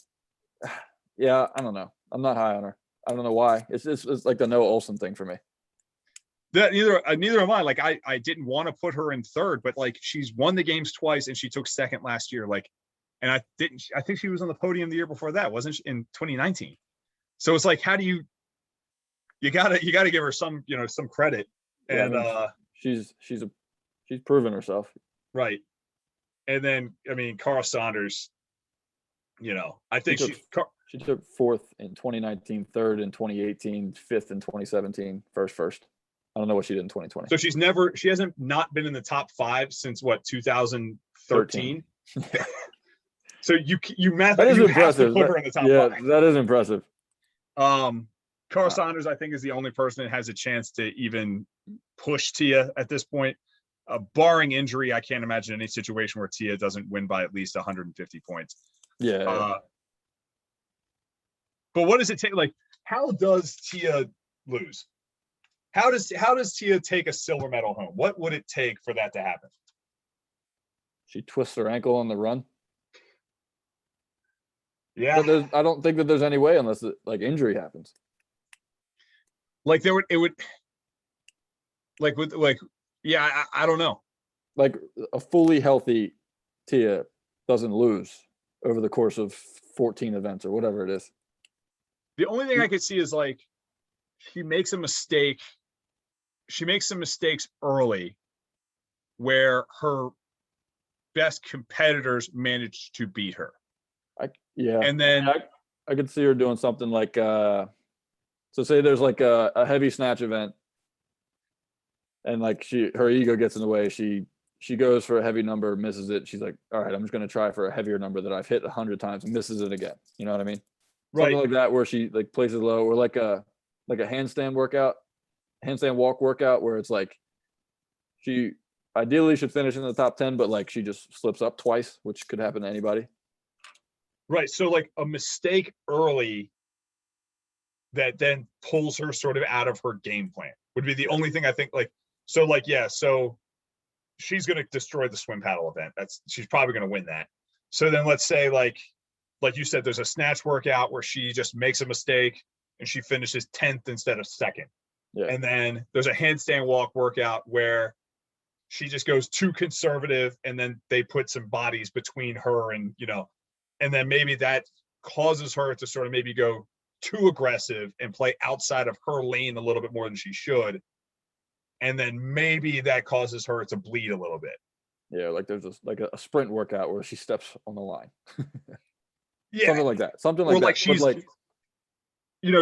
Yeah, I don't know. I'm not high on her. I don't know why. It's like the Noah Olsen thing for me. That neither am I. Like I didn't want to put her in 3rd, but like she's won the games twice and she took 2nd last year. Like, and I think she was on the podium the year before that, wasn't she, in 2019? So it's like, how do you gotta give her some credit. And she's proven herself. Right. And then Cara Saunders, I think she took 4th in 2019, 3rd in 2018, 5th in 2017, first. I don't know what she did in 2020. So she hasn't not been in the top 5 since what, 2013? So you have to put her in the top 5. Yeah, that is impressive. Cara Saunders, I think, is the only person that has a chance to even push Tia at this point. Barring injury, I can't imagine any situation where Tia doesn't win by at least 150 points. Yeah. But what does it take? Like, how does Tia lose? How does Tia take a silver medal home? What would it take for that to happen? She twists her ankle on the run. Yeah, But I don't think that there's any way unless like injury happens. like it would like with like yeah, I don't know. Like a fully healthy Tia doesn't lose over the course of 14 events or whatever it is. The only thing I could see is like she makes a mistake. She makes some mistakes early where her best competitors managed to beat her. And then I could see her doing something like so say there's like a heavy snatch event and like her ego gets in the way. She goes for a heavy number, misses it. She's like, all right, I'm just going to try for a heavier number that I've hit 100 times and misses it again. You know what I mean? right. Something like that where she like places low, or like a handstand walk workout where it's like she ideally should finish in the top 10, but like she just slips up twice, which could happen to anybody. Right. So like a mistake early that then pulls her sort of out of her game plan would be the only thing I think like, so like, yeah, so she's going to destroy the swim paddle event. She's probably going to win that. So then let's say like you said, there's a snatch workout where she just makes a mistake and she finishes 10th instead of 2nd. Yeah. And then there's a handstand walk workout where she just goes too conservative and then they put some bodies between her and, and then maybe that causes her to sort of maybe go too aggressive and play outside of her lane a little bit more than she should. And then maybe that causes her to bleed a little bit. Yeah, like there's a sprint workout where she steps on the line. Yeah. Something like that. Something or like like that. She's like,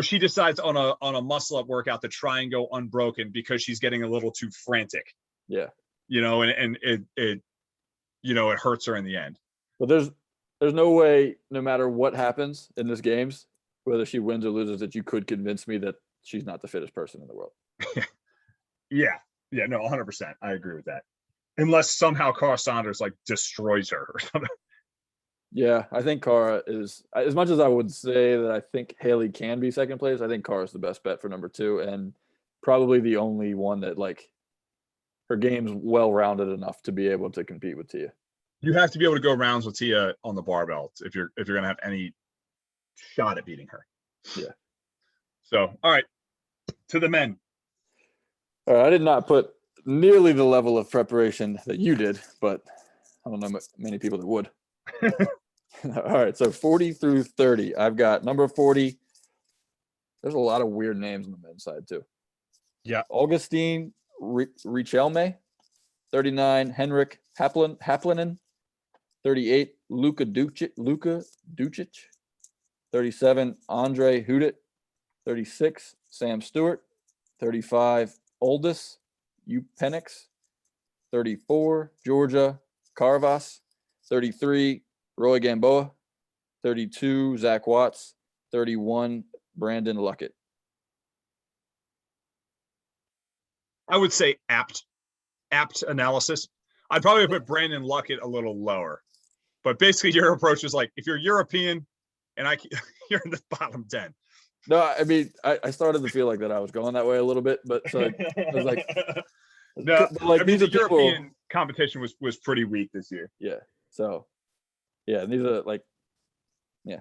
she decides on a muscle up workout to try and go unbroken because she's getting a little too frantic. Yeah. And it hurts her in the end. But there's no way, no matter what happens in this games, whether she wins or loses, that you could convince me that she's not the fittest person in the world. Yeah, no, 100%. I agree with that. Unless somehow Cara Saunders like destroys her or something. Yeah, I think Cara is, as much as I would say that I think Haley can be second place, I think Cara's the best bet for number 2 and probably the only one that like her game's well-rounded enough to be able to compete with Tia. You have to be able to go rounds with Tia on the barbell if you're going to have any shot at beating her. Yeah. So, all right, to the men. All right, I did not put nearly the level of preparation that you did, but I don't know many people that would. All right, so 40 through 30. I've got number 40. There's a lot of weird names on the men's side too. Yeah. Augustine Richelme. 39, Henrik Haplinen. 38, Luka Ducic. 37, Andre Hudit. 36, Sam Stewart. 35, Aldous Upenix. 34, Georgia Carvas. 33, Roy Gamboa. 32, Zach Watts. 31, Brandon Luckett. I would say apt analysis. I'd probably put Brandon Luckett a little lower. But basically your approach is like, if you're European and you're in the bottom 10. No, I mean, I started to feel like that I was going that way a little bit, but so I was like, no, like these the are people, European competition was pretty weak this year. Yeah. So, yeah, these are like, yeah.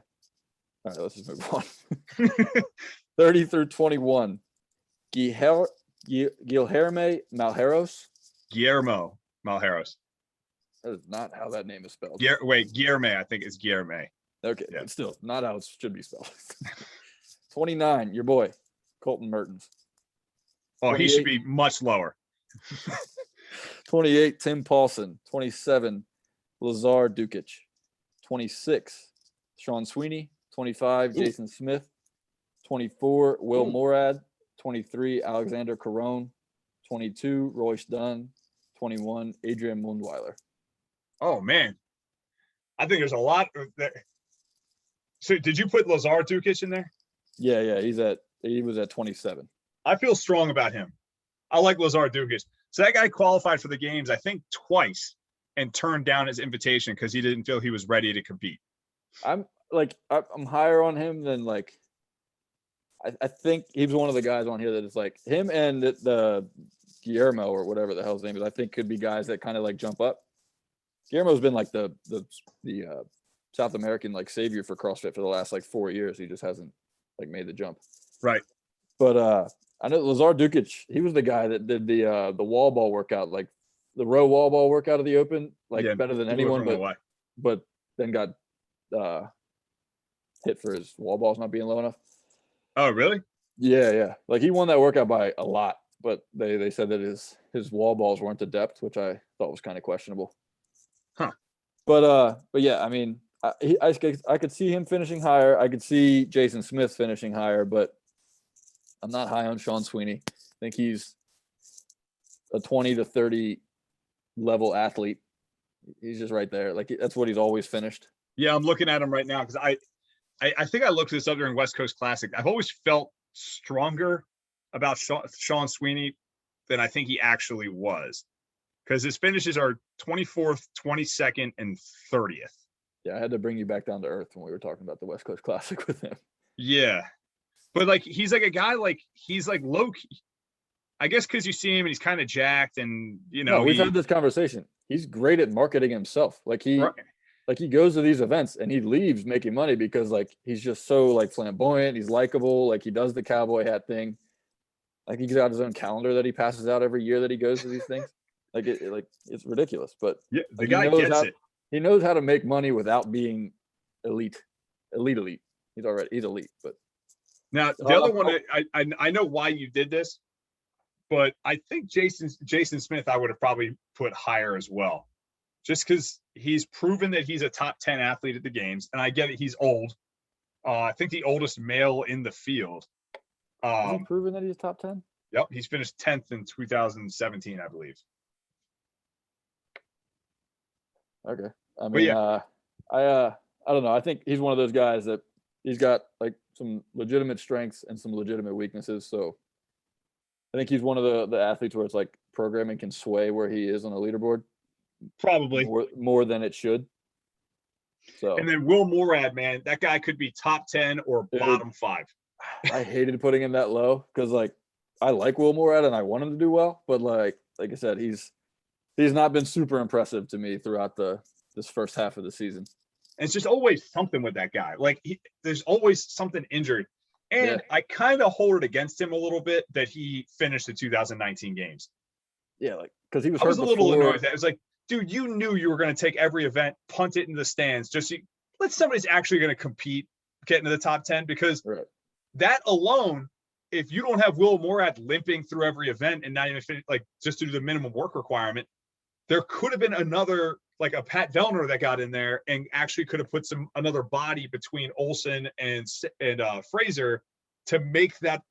All right, let's just move on. 30 through 21. Guilherme Malheiros. Guillermo Malheiros. That is not how that name is spelled. Guilherme, I think it's Guilherme. Okay, yeah. But still, not how it should be spelled. 29, your boy, Colton Mertens. Oh, he should be much lower. 28, Tim Paulson. 27, Lazar Dukic. 26, Sean Sweeney. 25, Jason Smith. 24, Will Morad. 23, Alexander Caron. 22, Royce Dunn. 21, Adrian Mundweiler. Oh, man. I think there's a lot of that. So did you put Lazar Dukic in there? Yeah. He was at 27. I feel strong about him. I like Lazar Dukic. So that guy qualified for the games, I think, twice and turned down his invitation because he didn't feel he was ready to compete. I'm higher on him than like I think he was one of the guys on here that is like him and the Guillermo or whatever the hell his name is. I think could be guys that kind of like jump up. Guillermo's been like the South American like savior for CrossFit for the last like 4 years. He just hasn't like made the jump. Right. But I know Lazar Dukic, he was the guy that did the wall ball workout, like the row wall ball workout of the Open, like better than anyone, but then got hit for his wall balls not being low enough. Oh, really? Yeah. Like he won that workout by a lot, but they said that his wall balls weren't to depth, which I thought was kind of questionable. Huh. But yeah, I mean, I could see him finishing higher. I could see Jason Smith finishing higher, but I'm not high on Sean Sweeney. I think he's a 20 to 30 level athlete. He's just right there. Like that's what he's always finished. Yeah, I'm looking at him right now because I think I looked this up during West Coast Classic. I've always felt stronger about Sean Sweeney than I think he actually was, because his finishes are 24th, 22nd, and 30th. Yeah, I had to bring you back down to earth when we were talking about the West Coast Classic with him. Yeah. But like he's like a guy, like he's like low key. I guess because you see him and he's kind of jacked, and we've had this conversation. He's great at marketing himself. Like he goes to these events and he leaves making money because like he's just so like flamboyant. He's likable. Like he does the cowboy hat thing. Like he's got his own calendar that he passes out every year that he goes to these things. Like it's ridiculous. But yeah, the like, guy gets it. He knows how to make money without being elite. He's elite. But now the other one, I know why you did this, but I think Jason Smith I would have probably put higher as well, just because he's proven that he's a top 10 athlete at the games, and I get it, he's old. I think the oldest male in the field. Has he proven that he's top 10? Yep, he's finished 10th in 2017, I believe. Okay, I mean, yeah. I don't know. I think he's one of those guys that he's got like some legitimate strengths and some legitimate weaknesses. So I think he's one of the athletes where it's like programming can sway where he is on the leaderboard. Probably more than it should. So and then Will Morad, man, that guy could be top 10 or bottom 5. I hated putting him that low because like I like Will Morad and I want him to do well, but like I said, he's not been super impressive to me throughout this first half of the season. And it's just always something with that guy. Like there's always something injured. And I kind of hold it against him a little bit that he finished the 2019 games. Yeah, like because he was. I was a little annoyed with that. It was like, dude, you knew you were going to take every event, punt it in the stands, just let somebody's actually going to compete, get into the top 10, because that alone, if you don't have Will Morad limping through every event and not even finish, like just to do the minimum work requirement, there could have been another, like a Pat Vellner that got in there and actually could have put another body between Olsen and Fraser to make that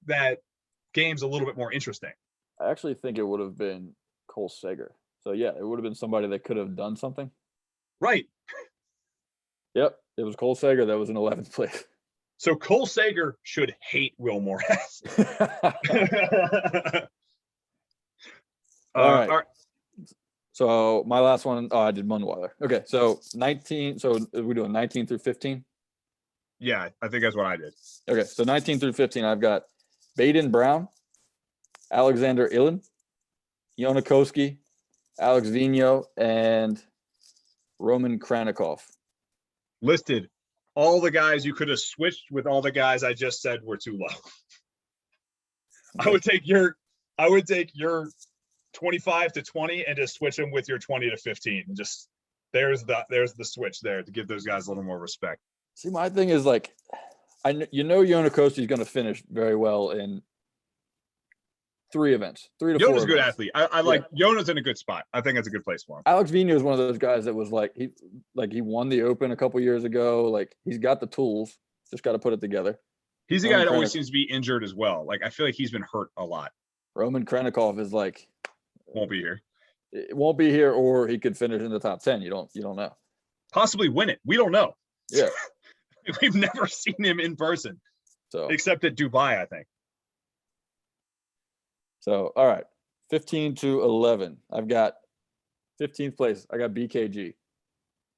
games a little bit more interesting. I actually think it would have been Cole Sager. So yeah, it would have been somebody that could have done something. Right. Yep, it was Cole Sager that was in 11th place. So Cole Sager should hate Will Morad. All right. So my last one, I did Mundweiler. Okay, so 19. So we're doing 19 through 15. Yeah, I think that's what I did. Okay, so 19 through 15, I've got Baden Brown, Alexander Ilin, Yonakoski, Alex Vigneault, and Roman Kranikov. Listed all the guys you could have switched with. All the guys I just said were too low. I would take your 25 to 20 and just switch them with your 20 to 15. Just there's the switch there to give those guys a little more respect. See, my thing is like, Yonakoski is going to finish very well in 3 events, 3 to 4. Yona's a good athlete. I like Yona's in a good spot. I think that's a good place for him. Alex Vigneault is one of those guys that was like he won the Open a couple years ago. Like he's got the tools, just got to put it together. He's a guy that always seems to be injured as well. Like I feel like he's been hurt a lot. Roman Kranikov is like won't be here. It won't be here, or he could finish in the top 10. You don't know. Possibly win it. We don't know. Yeah. We've never seen him in person. So except at Dubai, I think. So all right. 15 to 11. I've got 15th place. I got BKG.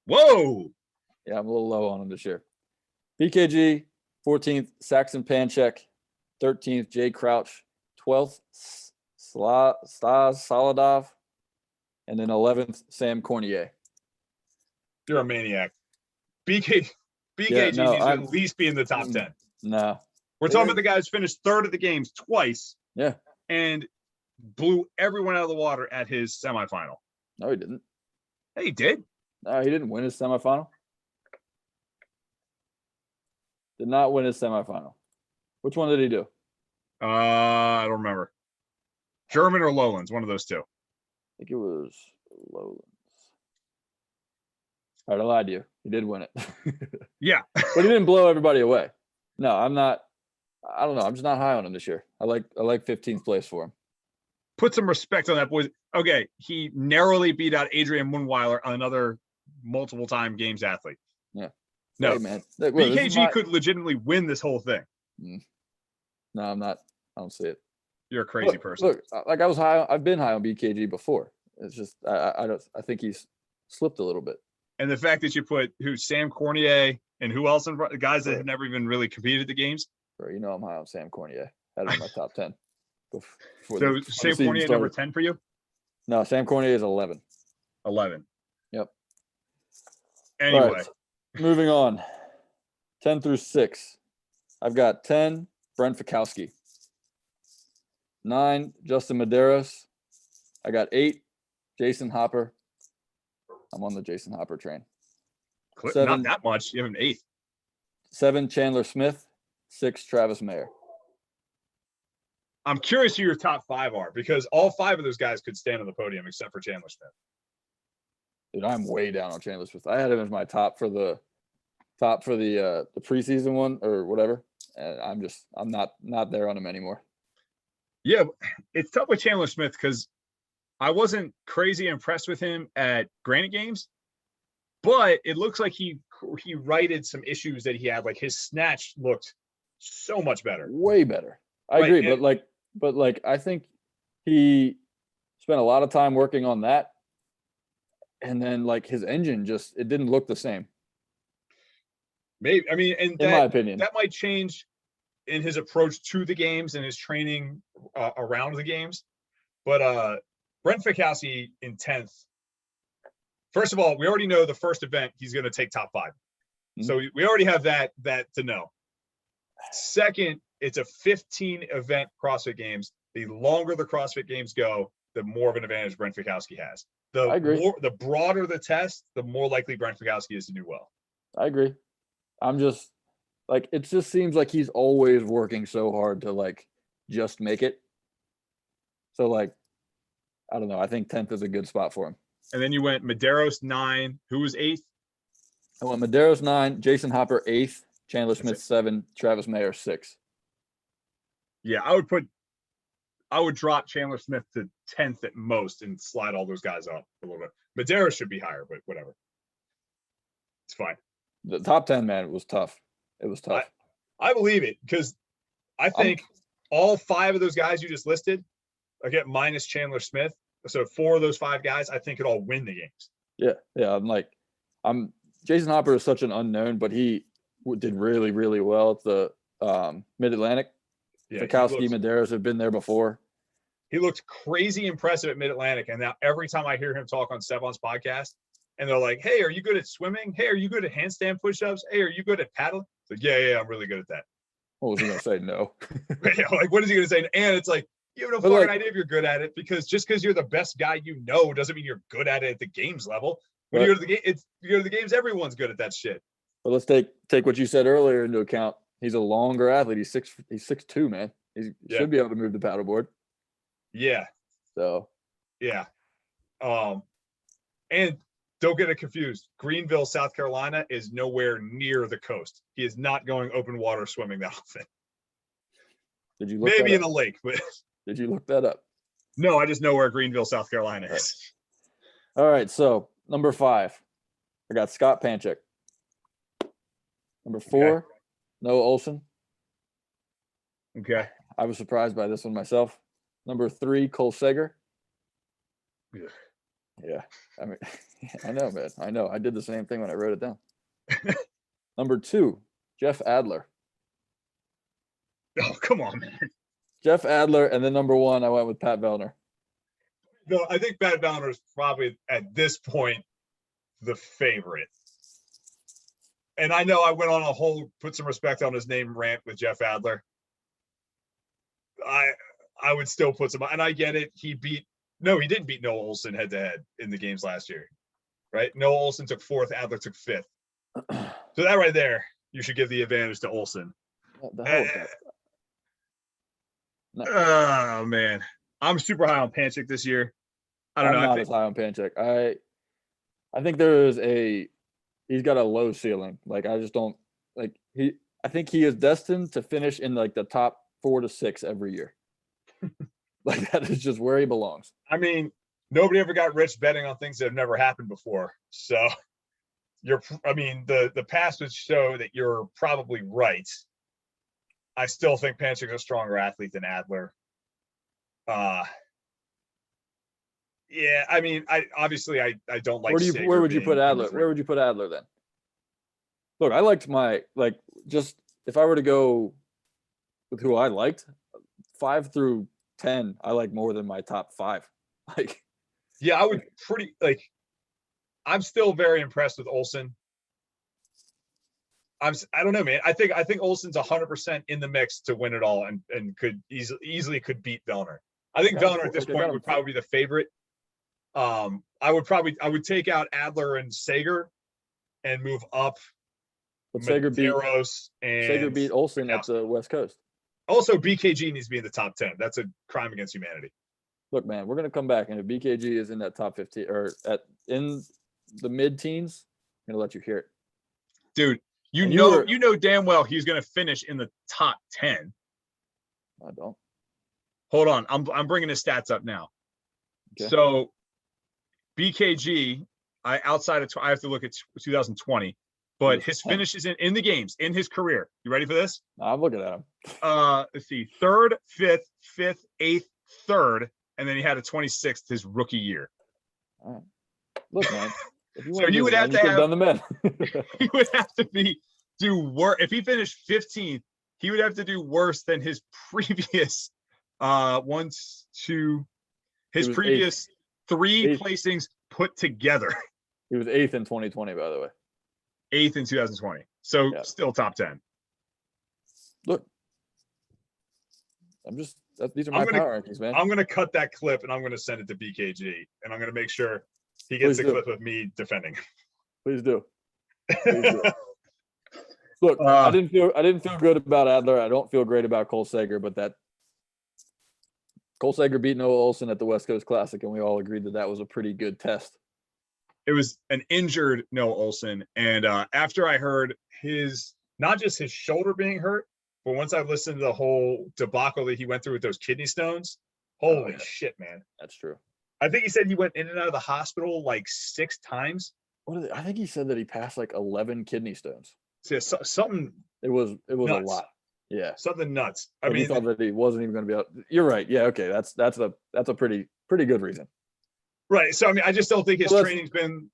Whoa. Yeah, I'm a little low on him this year. BKG, 14th, Saxon Panchek, 13th, Jay Crouch. 12th, Stas Solodov. And then 11th, Sam Cornier. You're a maniac. BKG Yeah, needs no, to at least be in the top 10. No. We're talking about the guy who's finished third at the games twice. Yeah. And blew everyone out of the water at his semifinal. No, he didn't. Hey, he did. No, he didn't win his semifinal. Did not win his semifinal. Which one did he do? I don't remember. German or Lowlands, one of those two. I think it was Lowlands. All right, I lied to you. He did win it. Yeah. But he didn't blow everybody away. No, I'm not. I don't know. I'm just not high on him this year. I like 15th place for him. Put some respect on that, boys. Okay, he narrowly beat out Adrian Munweiler, another multiple-time games athlete. Yeah. No, hey, man. Look, BKG could legitimately win this whole thing. No, I'm not. I don't see it. You're a crazy person. Look, like I've been high on BKG before. It's just I think he's slipped a little bit. And the fact that you put Sam Cornier and who else in front, guys that have never even really competed at the games. Bro, you know I'm high on Sam Cornier. Had him in my top 10. So Sam Cornier number 10 for you? No, Sam Cornier is 11. 11. Yep. Anyway. Right, moving on. 10 through 6. I've got 10, Brent Fikowski. 9, Justin Medeiros. I got 8, Jason Hopper. I'm on the Jason Hopper train. 7, not that much. You have an 8. 7, Chandler Smith. 6, Travis Mayer. I'm curious who your top 5 are because all 5 of those guys could stand on the podium except for Chandler Smith. Dude, I'm way down on Chandler Smith. I had him as my top for the preseason one or whatever, and I'm not there on him anymore. Yeah, it's tough with Chandler Smith because I wasn't crazy impressed with him at Granite Games, but it looks like he righted some issues that he had. Like his snatch looked so much better, way better. I agree, but I think he spent a lot of time working on that, and then like his engine it didn't look the same. Maybe in my opinion, that might change in his approach to the games and his training around the games. But Brent Fikowski in 10th. First of all, we already know the first event he's going to take top 5, so we already have that to know. Second, it's a 15 event CrossFit Games. The longer the CrossFit Games go, the more of an advantage Brent Fikowski has. I agree. The broader the test, the more likely Brent Fikowski is to do well. I agree. I'm just like, it just seems like he's always working so hard to like just make it. So like, I don't know. I think 10th is a good spot for him. And then you went Medeiros 9. Who was 8th? I went Medeiros 9, Jason Hopper 8th, Chandler Smith 7, Travis Mayer 6. Yeah, I would drop Chandler Smith to 10th at most and slide all those guys up a little bit. Medeiros should be higher, but whatever. It's fine. The top 10, man, was tough. It was tough. I believe it because I think all 5 of those guys you just listed, again, minus Chandler Smith. So 4 of those 5 guys, I think could all win the games. Yeah. Jason Hopper is such an unknown, but he did really, really well at the Mid-Atlantic. Yeah, Fikowski, Medeiros have been there before. He looked crazy impressive at Mid-Atlantic. And now every time I hear him talk on Sevon's podcast, and they're like, hey, are you good at swimming? Hey, are you good at handstand push-ups? Hey, are you good at paddling? It's like, yeah, I'm really good at that. What was he going to say? No. Yeah, like, what is he going to say? And it's like, you have no fucking idea if you're good at it because just because you're the best guy you know doesn't mean you're good at it at the games level. When you go to the games, everyone's good at that shit. But let's take what you said earlier into account. He's a longer athlete. He's 6'2", man. He should be able to move the paddleboard. Yeah. So. Yeah. And don't get it confused. Greenville, South Carolina is nowhere near the coast. He is not going open water swimming that often. Did you look maybe in a lake, but did you look that up? No, I just know where Greenville, South Carolina is. All right, so number 5, I got Scott Panchik. Number 4, Noah Olson. Okay. I was surprised by this one myself. Number 3, Cole Sager. Yeah. I mean, I know, man. I know. I did the same thing when I wrote it down. Number 2, Jeff Adler. Oh, come on, man. Jeff Adler, and then number 1, I went with Pat Vellner. No, I think Pat Vellner is probably at this point the favorite. And I know I went on a whole put some respect on his name rant with Jeff Adler. I would still put some, and I get it. He didn't beat Noah Olson head to head in the games last year, right? Noah Olson took 4th, Adler took 5th. So that right there, you should give the advantage to Olson. What the hell with that? No. Oh man, I'm super high on Panchik this year. I don't know. I'm not as high on Panchik. I think he's got a low ceiling. Like I just don't like I think he is destined to finish in like the top 4 to 6 every year. Like that is just where he belongs. I mean, nobody ever got rich betting on things that have never happened before. So the past would show that you're probably right. I still think Panchik's a stronger athlete than Adler. Yeah, I mean, I don't like. Where would you put Adler? Where would you put Adler then? Look, I liked just if I were to go with who I liked, 5 through 10, I like more than my top 5. Like, yeah, I would I'm still very impressed with Olson. I don't know, man. I think Olson's 100% in the mix to win it all, and could easily could beat Vellner. I think Vellner at this point would probably be the favorite. I would take out Adler and Sager, and move up. But Sager beat Olson at the West Coast. Also, BKG needs to be in the top 10. That's a crime against humanity. Look, man, we're gonna come back, and if BKG is in that top 15 or in the mid-teens, I'm gonna let you hear it, dude. You know damn well he's going to finish in the top 10. I don't. Hold on. I'm bringing his stats up now. Okay. So BKG, I have to look at 2020, but his finishes in the games in his career. You ready for this? I'm looking at him. Let's see. 3rd, 5th, 5th, 8th, 3rd, and then he had a 26th his rookie year. All right. Look, man. So you would have to have done the men. He would have to do worse. If he finished 15th, he would have to do worse than his previous previous 3 placings put together. He was 8th in 2020, by the way. 8th in 2020. So still top 10. Look, these are my power rankings, man. I'm gonna cut that clip and I'm gonna send it to BKG, and I'm gonna make sure he gets a clip of me defending. Please do. Look, I didn't feel good about Adler. I don't feel great about Cole Sager, but that Cole Sager beat Noah Olson at the West Coast Classic, and we all agreed that was a pretty good test. It was an injured Noah Olson, and after I heard not just his shoulder being hurt, but once I listened to the whole debacle that he went through with those kidney stones, holy shit, man. That's true. I think he said he went in and out of the hospital like 6 times. I think he said that he passed like 11 kidney stones. So something. It was nuts. A lot. Yeah. Something nuts. I mean, he thought that he wasn't even going to be able. You're right. Yeah. Okay. That's a pretty good reason. Right. So I mean, I just don't think his training's been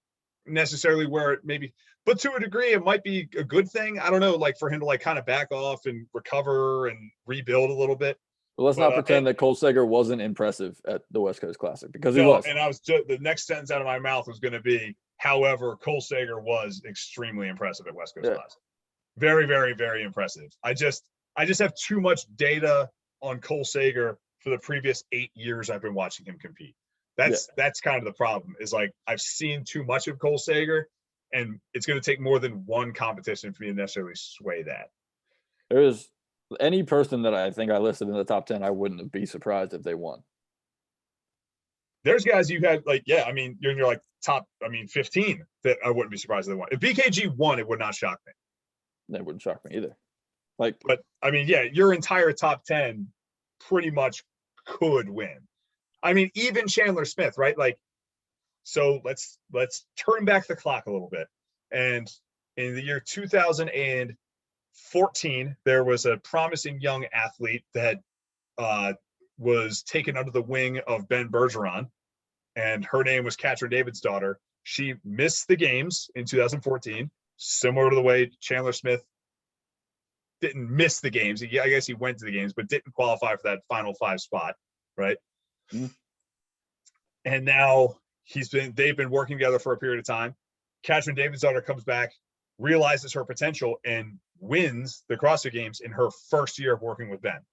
necessarily where it maybe, but to a degree, it might be a good thing. I don't know, like for him to like kind of back off and recover and rebuild a little bit. Well, let's not pretend that Cole Sager wasn't impressive at the West Coast Classic, because he was. And the next sentence out of my mouth was going to be, however, Cole Sager was extremely impressive at West Coast Classic. Very, very, very impressive. I just have too much data on Cole Sager for the previous 8 years I've been watching him compete. That's kind of the problem, is like I've seen too much of Cole Sager, and it's going to take more than one competition for me to necessarily sway that. There is any person that I think I listed in the top 10, I wouldn't be surprised if they won. There's guys you had you're like top 15 that I wouldn't be surprised if they won. If BKG won, it would not shock me. That wouldn't shock me either. But I mean, your entire top 10 pretty much could win. I mean, even Chandler Smith, right? Like, so let's turn back the clock a little bit. And in the year 2014, there was a promising young athlete that was taken under the wing of Ben Bergeron, and her name was Katrin David's daughter. She missed the games in 2014, similar to the way Chandler Smith didn't miss the games. I guess he went to the games, but didn't qualify for that final 5 spot, right? Mhm. And now they've been working together for a period of time. Katrin Davidsdottir comes back, realizes her potential, and wins the CrossFit Games in her first year of working with Ben.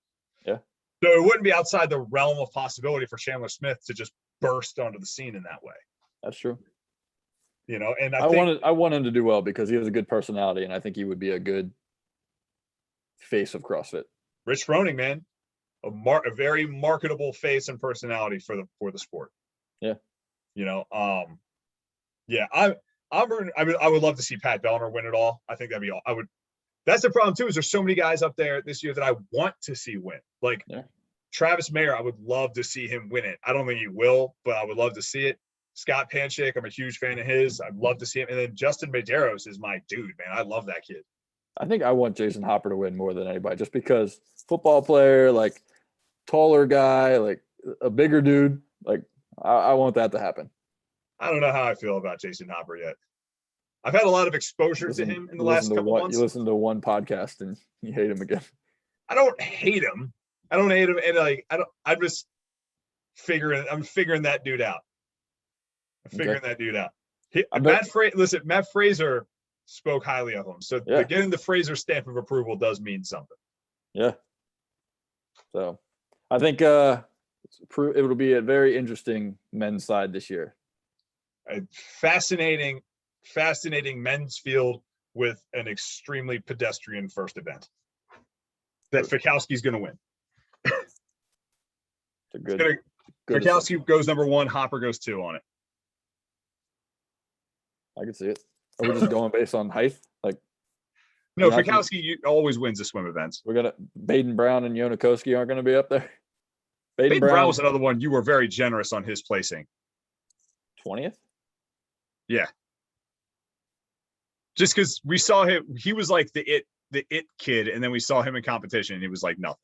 Yeah. So it wouldn't be outside the realm of possibility for Chandler Smith to just burst onto the scene in that way. That's true. And I want him to do well because he has a good personality, and I think he would be a good face of CrossFit. Rich Froning, man, a very marketable face and personality for the sport. Yeah. Yeah, I would love to see Pat Bellner win it all. I think that'd be all. That's the problem too, is there's so many guys up there this year that I want to see win. Like Travis Mayer, I would love to see him win it. I don't think he will, but I would love to see it. Scott Panchik, I'm a huge fan of his. I'd love to see him. And then Justin Medeiros is my dude, man. I love that kid. I think I want Jason Hopper to win more than anybody, just because football player, like taller guy, like a bigger dude. Like I want that to happen. I don't know how I feel about Jason Hopper yet. I've had a lot of exposure to him in the last couple months. You listen to one podcast and you hate him again. I don't hate him. And like I'm just figuring that dude out. Matt Fraser spoke highly of him. So getting the Fraser stamp of approval does mean something. Yeah. So I think it'll be a very interesting men's side this year. A fascinating men's field with an extremely pedestrian first event that Fikowski's going to win. Fikowski goes number 1, Hopper goes 2 on it. I can see it. Are we just going based on height? Like, no, Fikowski always wins the swim events. We're gonna Baden Brown and Yonakoski aren't going to be up there. Baden Brown was another one. You were very generous on his placing. 20th. Yeah. Just because we saw him, he was like the it kid, and then we saw him in competition, and he was like nothing.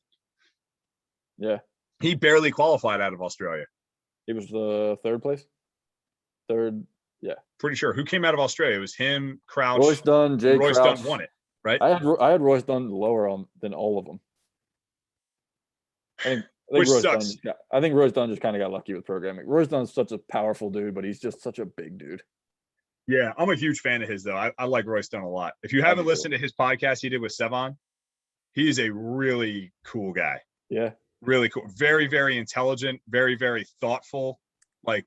Yeah. He barely qualified out of Australia. He was the third. Yeah. Pretty sure. Who came out of Australia? It was him, Crouch. Royce Dunn, Jay Royce Crouch. Dunn won it, right? I had Royce Dunn lower than all of them. Which sucks. I think Royce Dunn just kind of got lucky with programming. Royce Dunn's such a powerful dude, but he's just such a big dude. Yeah, I'm a huge fan of his, though. I like Royce Dunn a lot. If you haven't listened to his podcast he did with Sevon, he's a really cool guy. Yeah. Really cool. Very, very intelligent. Very, very thoughtful. Like,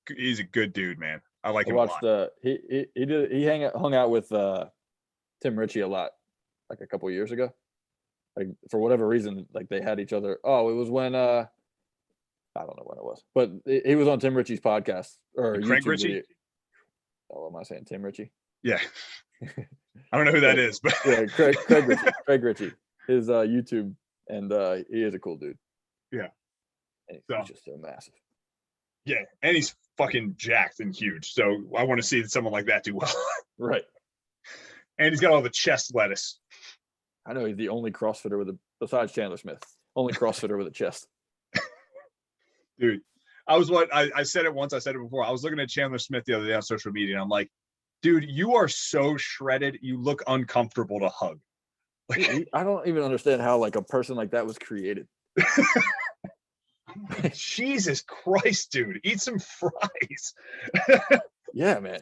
he's a good dude, man. I like him a lot. He hung out with Tim Ritchie a lot, like a couple of years ago. Like, for whatever reason, like they had each other. Oh, it was when I don't know when it was, but he was on Tim Ritchie's podcast or Craig YouTube Ritchie. Video. Oh, am I saying Tim Ritchie? Yeah. I don't know who that is, but yeah, Craig Ritchie. His YouTube, and he is a cool dude. Yeah. And he's just so massive. Yeah, and he's fucking jacked and huge. So I want to see someone like that do well. Right. And he's got all the chest lettuce. I know he's the only CrossFitter besides Chandler Smith, only CrossFitter with a chest. Dude, I said it once, I said it before. I was looking at Chandler Smith the other day on social media, and I'm like, dude, you are so shredded, you look uncomfortable to hug. Like, I don't even understand how like a person like that was created. Jesus Christ, dude, eat some fries. Yeah, man.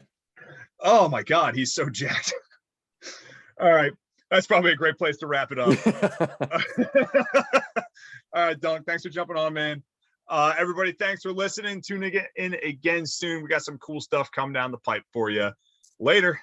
Oh my God, he's so jacked. All right. That's probably a great place to wrap it up. All right, Dunk, thanks for jumping on, man. Everybody, thanks for listening. Tuning in again soon. We got some cool stuff coming down the pipe for you. Later.